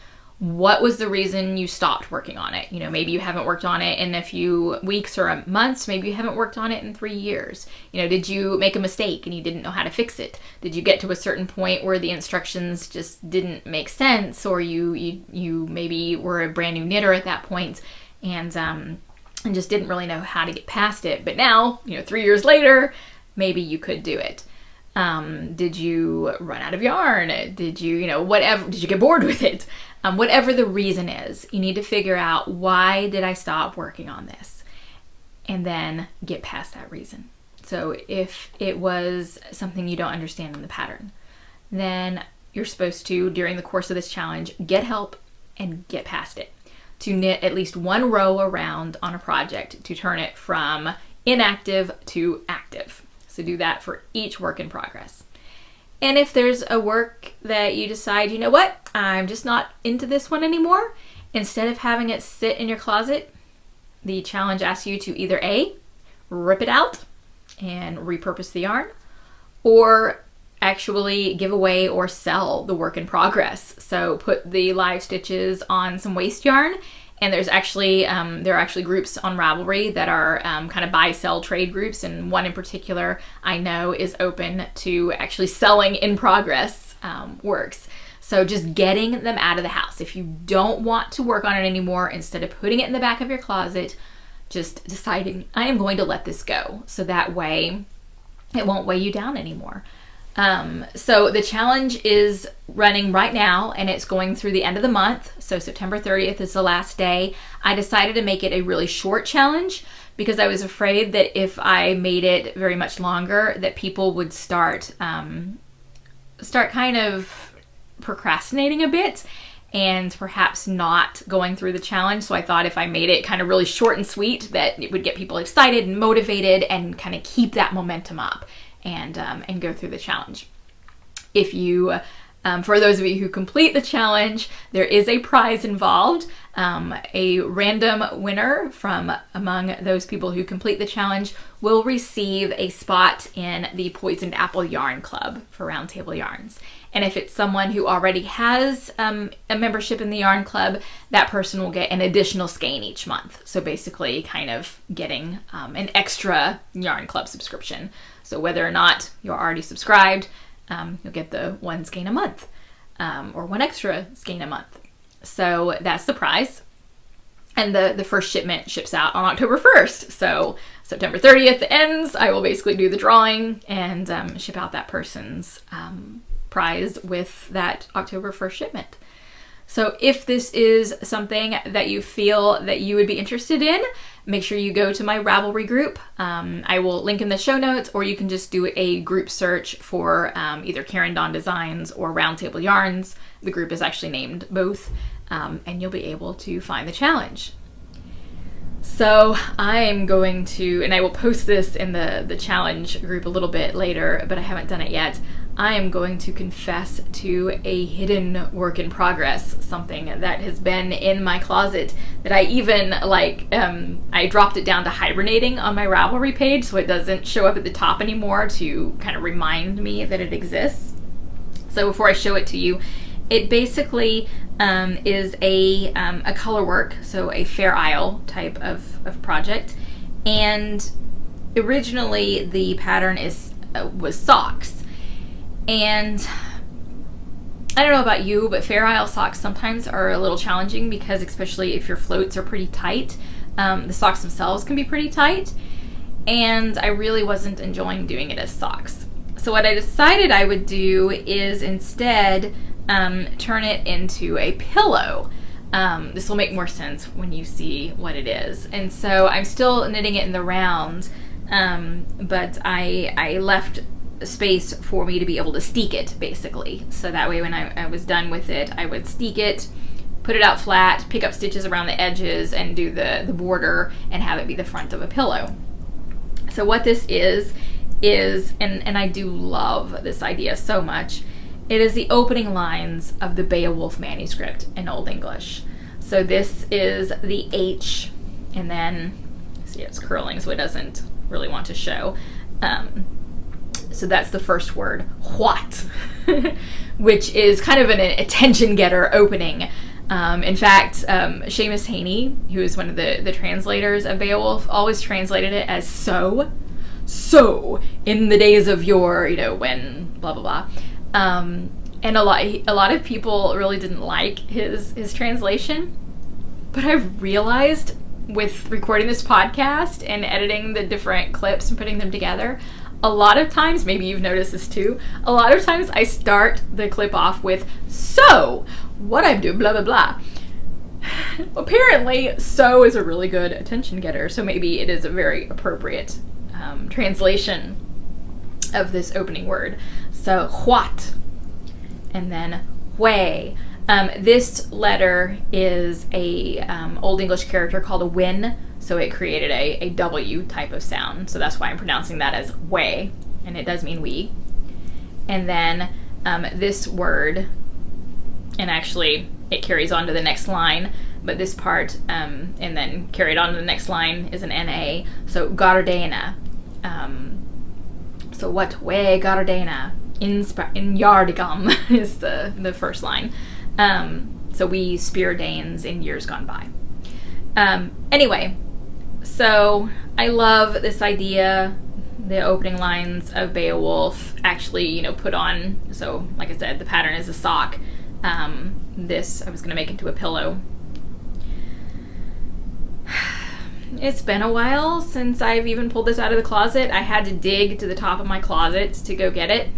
What was the reason you stopped working on it? Maybe you haven't worked on it in a few weeks or months. Maybe you haven't worked on it in 3 years. Did you make a mistake and you didn't know how to fix it? Did you get to a certain point where the instructions just didn't make sense, or you maybe were a brand new knitter at that point and just didn't really know how to get past it. But now, 3 years later, maybe you could do it. Did you run out of yarn? Did you, whatever, did you get bored with it? Whatever the reason is, you need to figure out, why did I stop working on this? And then get past that reason. So if it was something you don't understand in the pattern, then you're supposed to, during the course of this challenge, get help and get past it. To knit at least one row around on a project to turn it from inactive to active. So do that for each work in progress. And if there's a work that you decide, you know what, I'm just not into this one anymore, instead of having it sit in your closet, the challenge asks you to either A, rip it out and repurpose the yarn, or actually give away or sell the work in progress. So put the live stitches on some waste yarn. And there are actually groups on Ravelry that are kind of buy-sell trade groups, and one in particular I know is open to actually selling in-progress works. So just getting them out of the house. If you don't want to work on it anymore, instead of putting it in the back of your closet, just deciding, I am going to let this go. So that way it won't weigh you down anymore. So the challenge is running right now, and it's going through the end of the month. So September 30th is the last day. I decided to make it a really short challenge because I was afraid that if I made it very much longer, that people would start kind of procrastinating a bit and perhaps not going through the challenge. So I thought if I made it kind of really short and sweet, that it would get people excited and motivated and kind of keep that momentum up and go through the challenge. If you, for those of you who complete the challenge, there is a prize involved. A random winner from among those people who complete the challenge will receive a spot in the Poisoned Apple Yarn Club for Roundtable Yarns. And if it's someone who already has a membership in the Yarn Club, that person will get an additional skein each month. So basically kind of getting an extra Yarn Club subscription. So whether or not you're already subscribed, you'll get the one skein a month or one extra skein a month. So that's the prize. And the first shipment ships out on October 1st. So September 30th ends, I will basically do the drawing and ship out that person's prize with that October 1st shipment. So if this is something that you feel that you would be interested in, make sure you go to my Ravelry group. I will link in the show notes, or you can just do a group search for either Karen Dawn Designs or Roundtable Yarns. The group is actually named both, and you'll be able to find the challenge. So I'm going to, and I will post this in the challenge group a little bit later, but I haven't done it yet. I am going to confess to a hidden work in progress, something that has been in my closet that I even I dropped it down to hibernating on my Ravelry page so it doesn't show up at the top anymore, to kind of remind me that it exists. So before I show it to you, it basically is a color work, so a Fair Isle type of project. And originally the pattern was socks. And I don't know about you, but Fair Isle socks sometimes are a little challenging because, especially if your floats are pretty tight, the socks themselves can be pretty tight. And I really wasn't enjoying doing it as socks. So what I decided I would do is instead turn it into a pillow. This will make more sense when you see what it is. And so I'm still knitting it in the round, but I left space for me to be able to steek it, basically. So that way when I was done with it, I would steek it, put it out flat, pick up stitches around the edges, and do the border and have it be the front of a pillow. So what this is, and I do love this idea so much, it is the opening lines of the Beowulf manuscript in Old English. So this is the H, and then, see, it's curling, so it doesn't really want to show. So that's the first word, what, which is kind of an attention getter opening. In fact, Seamus Heaney, who is one of the translators of Beowulf, always translated it as so in the days of yore, when blah blah blah. And a lot of people really didn't like his translation, but I've realized with recording this podcast and editing the different clips and putting them together, a lot of times, maybe you've noticed this too, a lot of times I start the clip off with, so, what I'm doing, blah, blah, blah. Apparently, so is a really good attention getter, so maybe it is a very appropriate translation of this opening word. So, what, and then way. This letter is a Old English character called a win, so it created a W type of sound. So that's why I'm pronouncing that as way, and it does mean we. And then this word, and actually it carries on to the next line, but this part, and then carried on to the next line is an NA, so Gardena. So what way Gardena in Yardigam is the first line. So we spear Danes in years gone by. Anyway, so I love this idea, the opening lines of Beowulf actually, put on, so like I said, the pattern is a sock. This I was going to make into a pillow. It's been a while since I've even pulled this out of the closet. I had to dig to the top of my closet to go get it.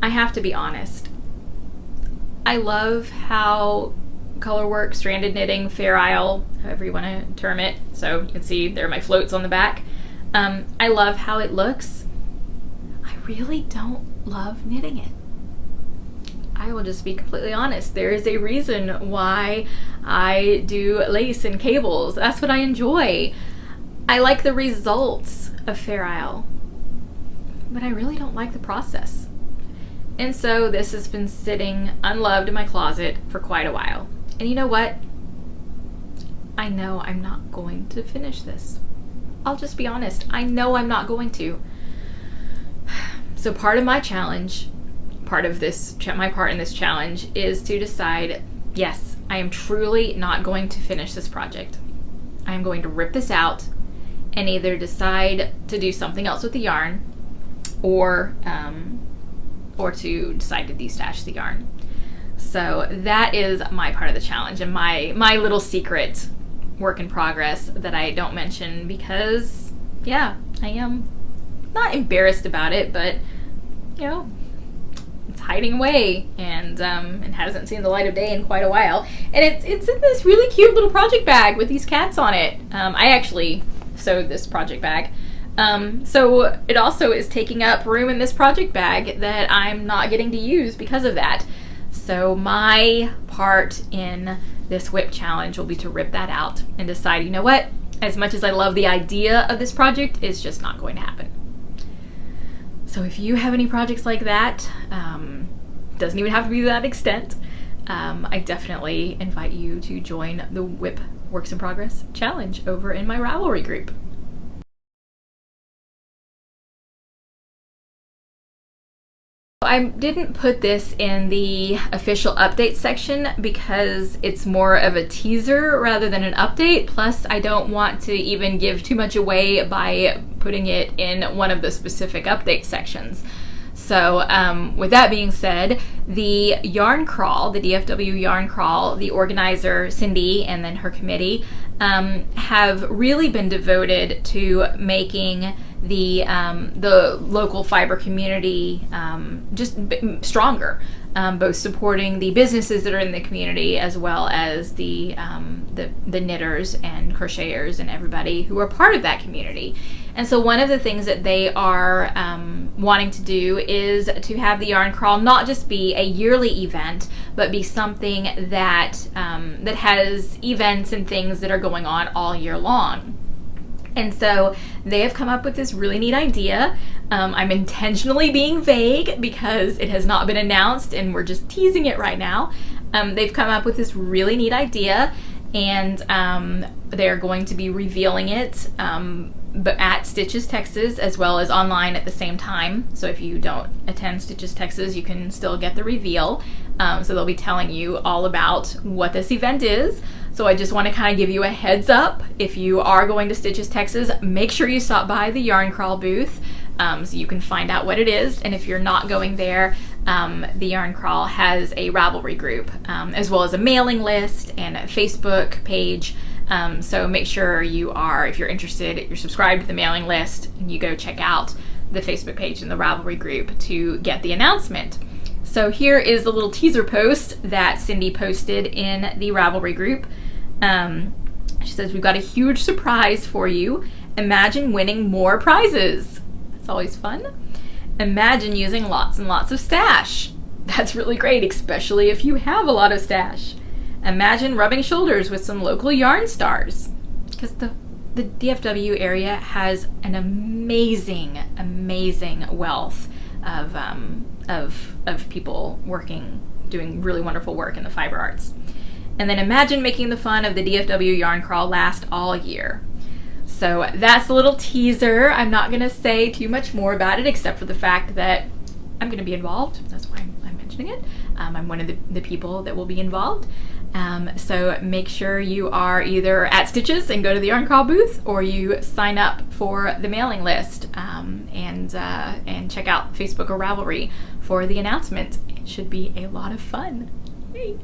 I have to be honest. I love how colorwork, stranded knitting, Fair Isle, however you want to term it. So you can see there are my floats on the back. I love how it looks. I really don't love knitting it. I will just be completely honest. There is a reason why I do lace and cables. That's what I enjoy. I like the results of Fair Isle, but I really don't like the process. And so this has been sitting unloved in my closet for quite a while. And you know what? I know I'm not going to finish this. I'll just be honest. I know I'm not going to. So part of my challenge, my part in this challenge is to decide, yes, I am truly not going to finish this project. I am going to rip this out and either decide to do something else with the yarn or to decide to destash the yarn. So that is my part of the challenge and my little secret work in progress that I don't mention because, yeah, I am not embarrassed about it, but, it's hiding away and hasn't seen the light of day in quite a while. And it's in this really cute little project bag with these cats on it. I actually sewed this project bag. So it also is taking up room in this project bag that I'm not getting to use because of that. So my part in this whip challenge will be to rip that out and decide, you know what, as much as I love the idea of this project, it's just not going to happen. So if you have any projects like that, doesn't even have to be to that extent, I definitely invite you to join the Whip Works in Progress challenge over in my Ravelry group. I didn't put this in the official update section because it's more of a teaser rather than an update. Plus, I don't want to even give too much away by putting it in one of the specific update sections. So with that being said, the yarn crawl, the DFW yarn crawl, the organizer, Cindy, and then her committee have really been devoted to making the local fiber community stronger, both supporting the businesses that are in the community as well as the knitters and crocheters and everybody who are part of that community. And so one of the things that they are wanting to do is to have the yarn crawl not just be a yearly event, but be something that that has events and things that are going on all year long. And so they have come up with this really neat idea. I'm intentionally being vague because it has not been announced and we're just teasing it right now. They've come up with this really neat idea, and they're going to be revealing it but at Stitches Texas as well as online at the same time. So if you don't attend Stitches Texas, you can still get the reveal. So they'll be telling you all about what this event is. So I just want to kind of give you a heads up. If you are going to Stitches Texas, make sure you stop by the Yarn Crawl booth so you can find out what it is. And if you're not going there, the Yarn Crawl has a Ravelry group as well as a mailing list and a Facebook page. So make sure you are, if you're interested, you're subscribed to the mailing list, and you go check out the Facebook page and the Ravelry group to get the announcement. So here is the little teaser post that Cindy posted in the Ravelry group. She says, "We've got a huge surprise for you. Imagine winning more prizes." That's always fun. "Imagine using lots and lots of stash." That's really great, especially if you have a lot of stash. "Imagine rubbing shoulders with some local yarn stars." Because the DFW area has an amazing wealth of people doing really wonderful work in the fiber arts. And then "Imagine making the fun of the DFW Yarn Crawl last all year." So that's a little teaser. I'm not going to say too much more about it except for the fact that I'm going to be involved. That's why I'm mentioning it. I'm one of the people that will be involved. So make sure you are either at Stitches and go to the Yarn Crawl booth, or you sign up for the mailing list and check out Facebook or Ravelry for the announcement. It should be a lot of fun. Yay.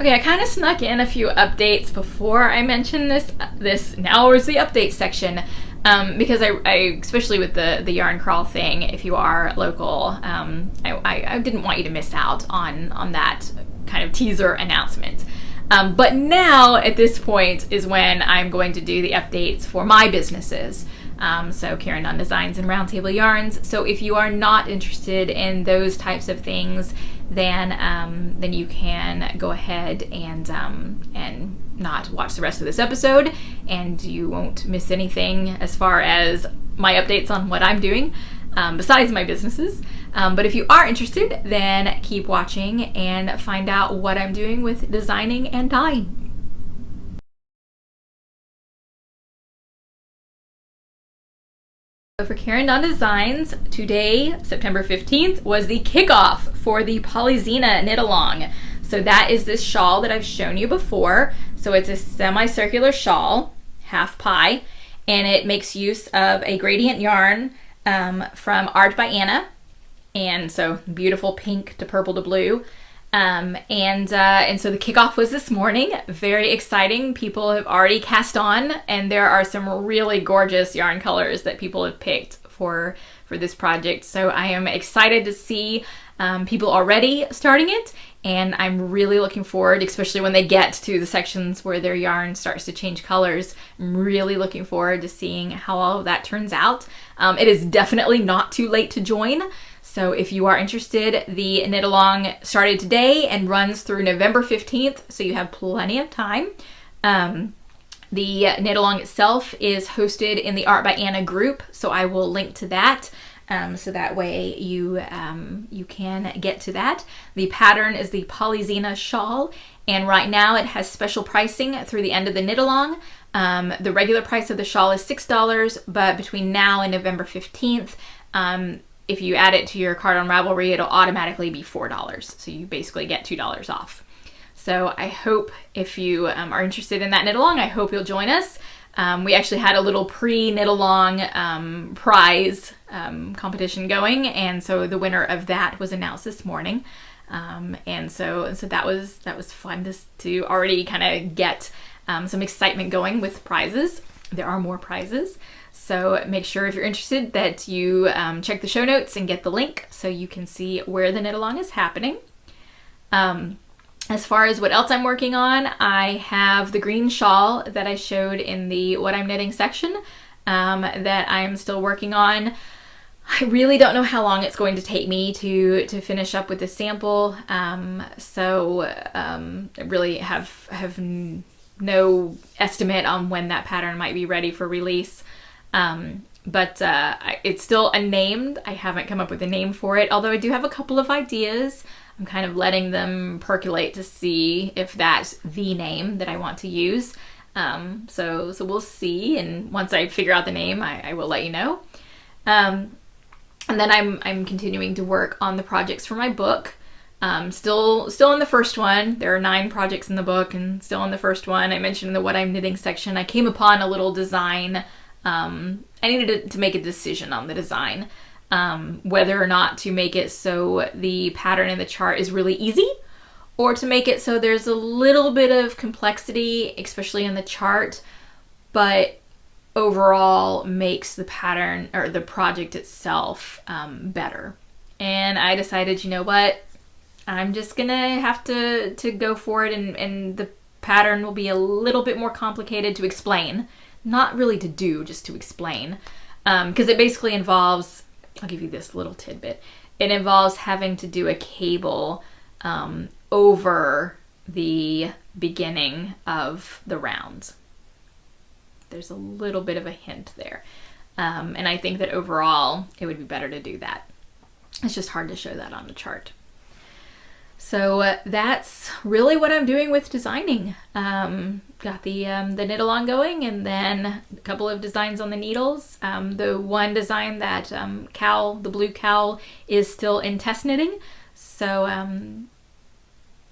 Okay, I kind of snuck in a few updates before I mention this now is the update section, because I especially with the Yarn Crawl thing, if you are local, I didn't want you to miss out on that kind of teaser announcement. But now at this point is when I'm going to do the updates for my businesses. So Karen Dunn Designs and Roundtable Yarns. So if you are not interested in those types of things, then you can go ahead and not watch the rest of this episode, and you won't miss anything as far as my updates on what I'm doing besides my businesses. But if you are interested, then keep watching and find out what I'm doing with designing and dyeing. So for Karen Dunn Designs, today, September 15th, was the kickoff for the Polyzina Knit Along. So that is this shawl that I've shown you before. So it's a semicircular shawl, half pie, and it makes use of a gradient yarn from Art by Anna. And so beautiful pink to purple to blue. And so the kickoff was this morning. Very exciting. People have already cast on, and there are some really gorgeous yarn colors that people have picked for this project. So I am excited to see people already starting it, and I'm really looking forward, especially when they get to the sections where their yarn starts to change colors. I'm really looking forward to seeing how all of that turns out. It is definitely not too late to join. So if you are interested, the Knit Along started today and runs through November 15th, so you have plenty of time. The Knit Along itself is hosted in the Art by Anna group, so I will link to that, so that way you can get to that. The pattern is the Polyzina shawl, and right now it has special pricing through the end of the Knit Along. The regular price of the shawl is $6, but between now and November 15th, if you add it to your cart on Ravelry, it'll automatically be $4. So you basically get $2 off. So I hope if you are interested in that Knit Along, I hope you'll join us. We actually had a little pre-Knit Along prize competition going, and so the winner of that was announced this morning. And so that was fun to already kind of get some excitement going with prizes. there are more prizes. So make sure if you're interested that you check the show notes and get the link so you can see where the knit along is happening. As far as what else I'm working on, I have the green shawl that I showed in the what I'm knitting section that I'm still working on. I really don't know how long it's going to take me to finish up with the sample, so I really have no estimate on when that pattern might be ready for release. But it's still unnamed. I haven't come up with a name for it, although I do have a couple of ideas. I'm kind of letting them percolate to see if that's the name that I want to use. So we'll see, and once I figure out the name, I will let you know. And then I'm continuing to work on the projects for my book. Still in the first one. There are 9 projects in the book, and still in the first one. I mentioned in the what I'm knitting section, I came upon a little design. I needed to make a decision on the design, whether or not to make it so the pattern in the chart is really easy, or to make it so there's a little bit of complexity, especially in the chart, but overall makes the pattern or the project itself better. And I decided, you know what, I'm just gonna have to go for it, and the pattern will be a little bit more complicated to explain. Not really to do, just to explain. Because it basically involves, I'll give you this little tidbit, it involves having to do a cable over the beginning of the round. There's a little bit of a hint there. And I think that overall it would be better to do that. It's just hard to show that on the chart. So that's really what I'm doing with designing. Got the knit along going, and then a couple of designs on the needles. The one design that the blue cowl, is still in test knitting. So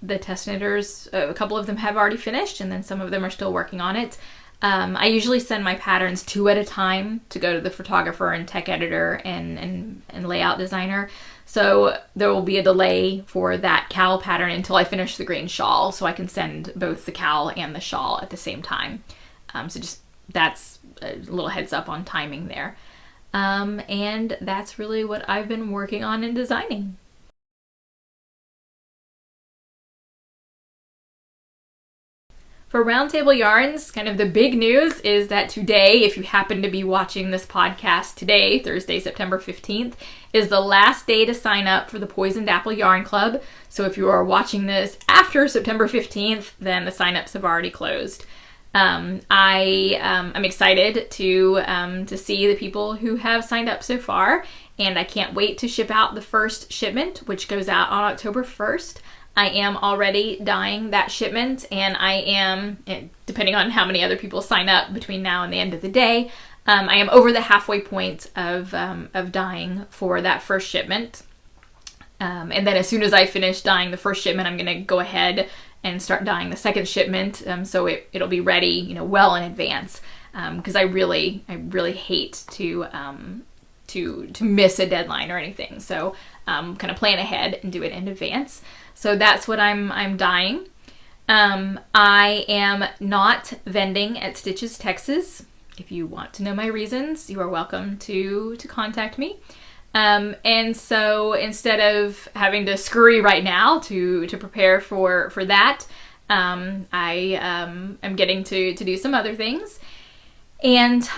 the test knitters, a couple of them have already finished, and then some of them are still working on it. I usually send my patterns 2 at a time to go to the photographer and tech editor and layout designer. So there will be a delay for that cowl pattern until I finish the green shawl, so I can send both the cowl and the shawl at the same time. So just that's a little heads up on timing there. And that's really what I've been working on and designing. For Roundtable Yarns, kind of the big news is that today, if you happen to be watching this podcast today, Thursday, September 15th, is the last day to sign up for the Poisoned Apple Yarn Club. So if you are watching this after September 15th, then the signups have already closed. I'm excited to see the people who have signed up so far, and I can't wait to ship out the first shipment, which goes out on October 1st. I am already dyeing that shipment, and I am, depending on how many other people sign up between now and the end of the day, I am over the halfway point of dyeing for that first shipment. And then as soon as I finish dyeing the first shipment, I'm going to go ahead and start dyeing the second shipment, so it'll be ready, well in advance. Because I really hate to miss a deadline or anything. So kind of plan ahead and do it in advance. So that's what I'm dyeing. I am not vending at Stitches, Texas. If you want to know my reasons, you are welcome to contact me. And so instead of having to scurry right now to prepare for that, I am getting to do some other things. And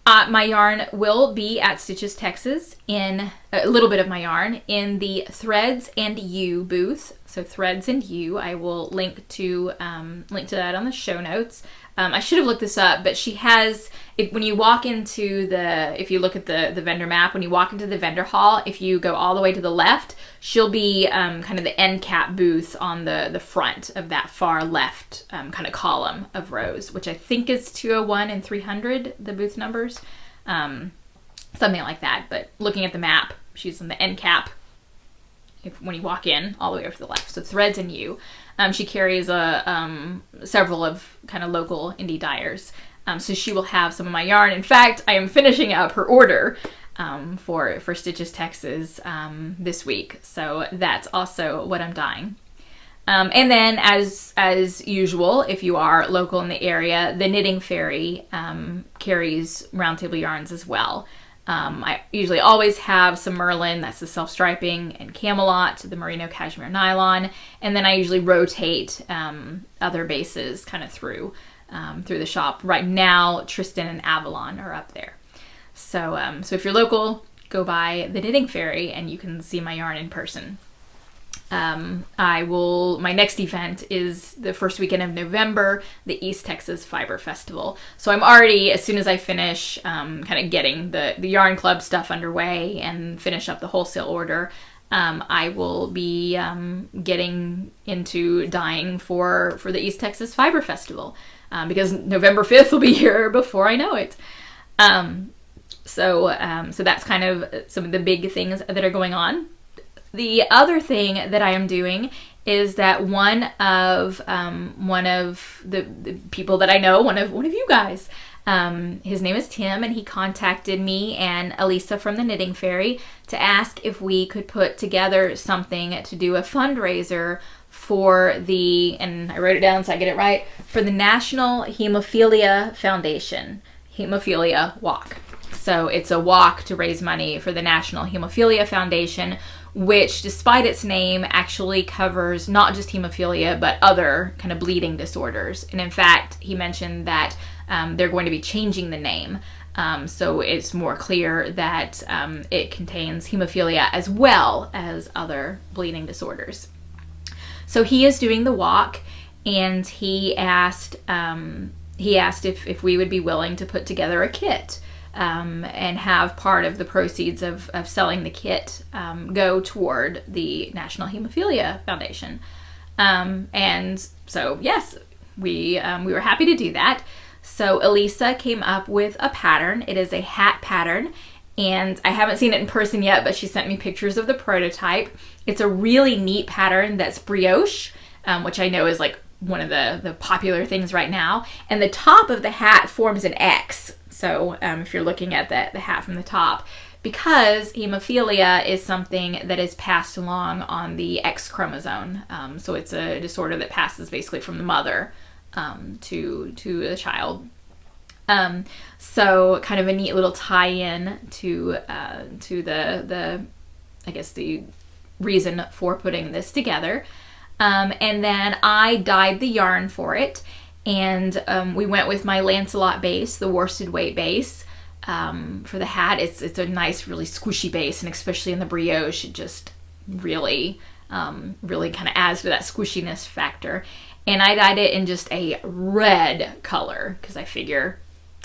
my yarn will be at Stitches, Texas, in a little bit of my yarn in the Threads and You booth. So Threads and You, I will link to that on the show notes. I should have looked this up, but she has, when you walk into if you look at the vendor map, when you walk into the vendor hall, if you go all the way to the left, she'll be kind of the end cap booth on the front of that far left kind of column of rows, which I think is 201 and 300, the booth numbers. Something like that, but looking at the map, she's on the end cap when you walk in all the way over to the left. So Threads and You. She carries several of kind of local indie dyers. So she will have some of my yarn. In fact, I am finishing up her order for Stitches, Texas this week. So that's also what I'm dyeing. And then as usual, if you are local in the area, the Knitting Fairy carries Roundtable yarns as well. I usually always have some Merlin, that's the self-striping, and Camelot, the merino cashmere nylon, and then I usually rotate other bases kind of through the shop. Right now, Tristan and Avalon are up there. So, so if you're local, go by the Knitting Fairy and you can see my yarn in person. My next event is the first weekend of November, the East Texas Fiber Festival. So I'm already, as soon as I finish kind of getting the Yarn Club stuff underway and finish up the wholesale order, I will be getting into dyeing for the East Texas Fiber Festival, because November 5th will be here before I know it. So that's kind of some of the big things that are going on. The other thing that I am doing is that one of the people that I know, one of you guys, his name is Tim, and he contacted me and Elisa from the Knitting Fairy to ask if we could put together something to do a fundraiser for and I wrote it down so I get it right, for the National Hemophilia Foundation, Hemophilia Walk. So it's a walk to raise money for the National Hemophilia Foundation, which, despite its name, actually covers not just hemophilia, but other kind of bleeding disorders. And in fact, he mentioned that they're going to be changing the name. So it's more clear that it contains hemophilia as well as other bleeding disorders. So he is doing the walk, and he asked if we would be willing to put together a kit. And have part of the proceeds of selling the kit go toward the National Hemophilia Foundation. And so, yes, we were happy to do that. So Elisa came up with a pattern. It is a hat pattern, and I haven't seen it in person yet, but she sent me pictures of the prototype. It's a really neat pattern that's brioche, which I know is like one of the popular things right now. And the top of the hat forms an X. So if you're looking at the hat from the top, because hemophilia is something that is passed along on the X chromosome. So it's a disorder that passes basically from the mother to the child. So kind of a neat little tie-in to the I guess the reason for putting this together. And then I dyed the yarn for it. And we went with my Lancelot base, the worsted weight base, for the hat. It's a nice, really squishy base, and especially in the brioche, it just really kind of adds to that squishiness factor. And I dyed it in just a red color, because I figure,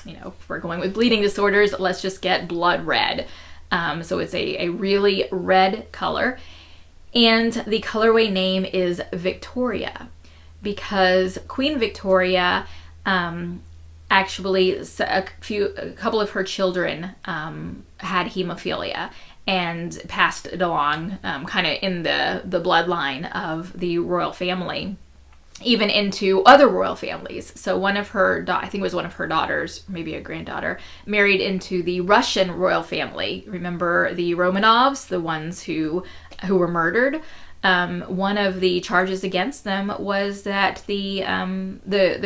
if we're going with bleeding disorders, let's just get blood red. So it's a really red color. And the colorway name is Victoria, because Queen Victoria, actually, a couple of her children had hemophilia and passed it along kind of in the bloodline of the royal family, even into other royal families. So one of her, I think it was one of her daughters, maybe a granddaughter, married into the Russian royal family. Remember the Romanovs, the ones who were murdered? One of the charges against them was that the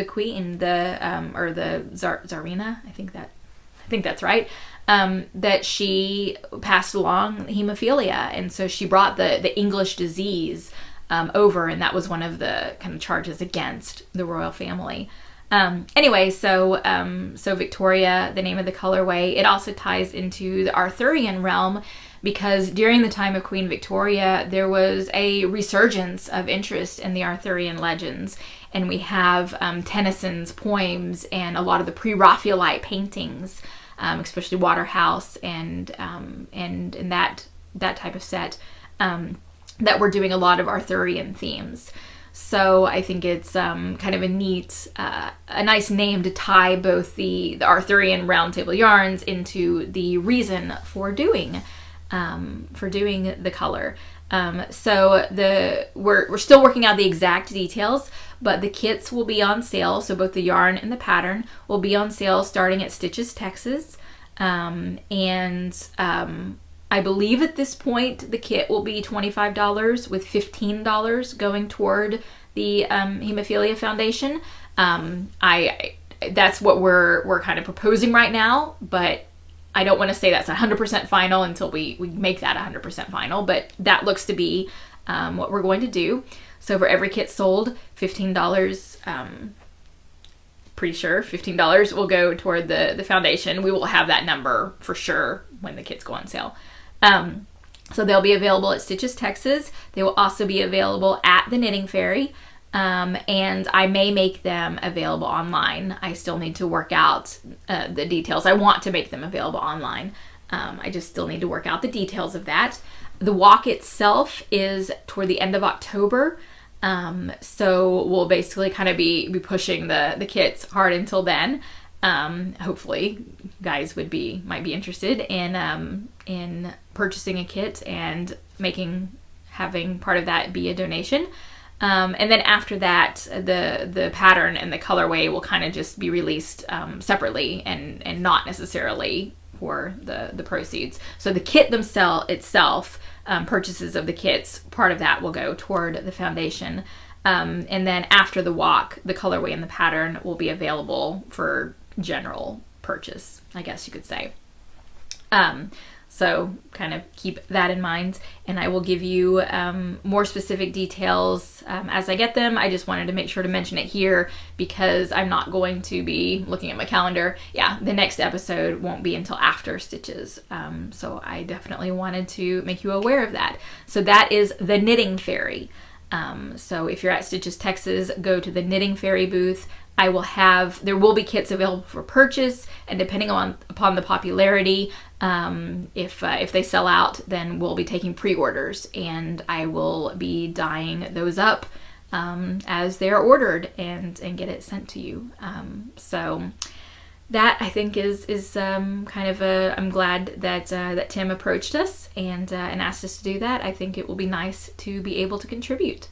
queen, or the Tsarina, I think that's right, that she passed along hemophilia, and so she brought the English disease over, and that was one of the kind of charges against the royal family. Anyway, so Victoria, the name of the colorway, it also ties into the Arthurian realm, because during the time of Queen Victoria, there was a resurgence of interest in the Arthurian legends, and we have Tennyson's poems and a lot of the pre-Raphaelite paintings, especially Waterhouse and that type of set, that were doing a lot of Arthurian themes. So I think it's kind of a neat, a nice name to tie both the Arthurian Roundtable yarns into the reason for doing the color. So we're still working out the exact details, but the kits will be on sale. So both the yarn and the pattern will be on sale starting at Stitches, Texas. I believe at this point the kit will be $25 with $15 going toward the Hemophilia Foundation. I that's what we're kind of proposing right now, but I don't want to say that's 100% final until we make that 100% final, but that looks to be what we're going to do. So for every kit sold, $15, pretty sure $15 will go toward the foundation. We will have that number for sure when the kits go on sale. So they'll be available at Stitches, Texas. They will also be available at the Knitting Fairy. And I may make them available online. I still need to work out the details. I want to make them available online. I just still need to work out the details of that. The walk itself is toward the end of October. So we'll basically kind of be pushing the kits hard until then. Hopefully guys might be interested in purchasing a kit and having part of that be a donation. And then after that, the pattern and the colorway will kind of just be released separately and not necessarily for the proceeds. So the kit itself, purchases of the kits, part of that will go toward the foundation. And then after the walk, the colorway and the pattern will be available for general purchase, I guess you could say. So kind of keep that in mind, and I will give you more specific details as I get them. I just wanted to make sure to mention it here because I'm not going to be looking at my calendar. Yeah, the next episode won't be until after Stitches. So I definitely wanted to make you aware of that. So that is the Knitting Fairy. So if you're at Stitches, Texas, go to the Knitting Fairy booth. There will be kits available for purchase, and depending upon the popularity, if they sell out, then we'll be taking pre-orders, and I will be dyeing those up as they are ordered and get it sent to you. So that I think is kind of I'm glad that Tim approached us and asked us to do that. I think it will be nice to be able to contribute.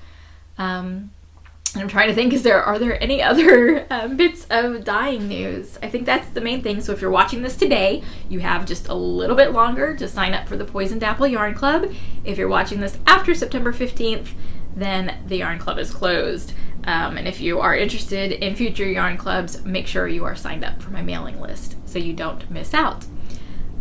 And I'm trying to think, are there any other bits of dyeing news? I think that's the main thing. So if you're watching this today, you have just a little bit longer to sign up for the Poisoned Apple Yarn Club. If you're watching this after September 15th, then the Yarn Club is closed. And if you are interested in future yarn clubs, make sure you are signed up for my mailing list so you don't miss out.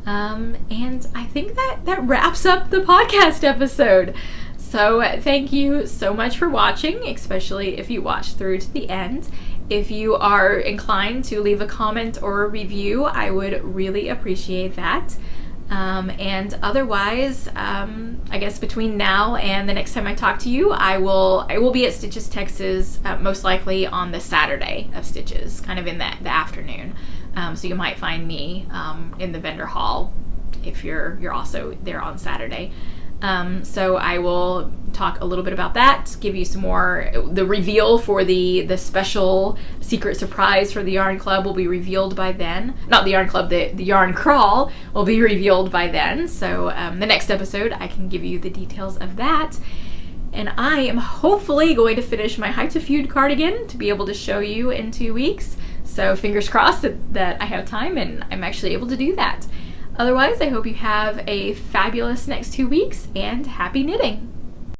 And I think that wraps up the podcast episode. So thank you so much for watching, especially if you watched through to the end. If you are inclined to leave a comment or a review, I would really appreciate that. And otherwise, I guess between now and the next time I talk to you, I will be at Stitches, Texas, most likely on the Saturday of Stitches, kind of in the afternoon. So you might find me in the vendor hall if you're also there on Saturday. So I will talk a little bit about that, give you some more, the reveal for the special secret surprise for the Yarn Club will be revealed by then. Not the Yarn Club, the Yarn Crawl will be revealed by then. So the next episode I can give you the details of that. And I am hopefully going to finish my High to Feud cardigan to be able to show you in 2 weeks. So fingers crossed that I have time and I'm actually able to do that. Otherwise, I hope you have a fabulous next 2 weeks and happy knitting!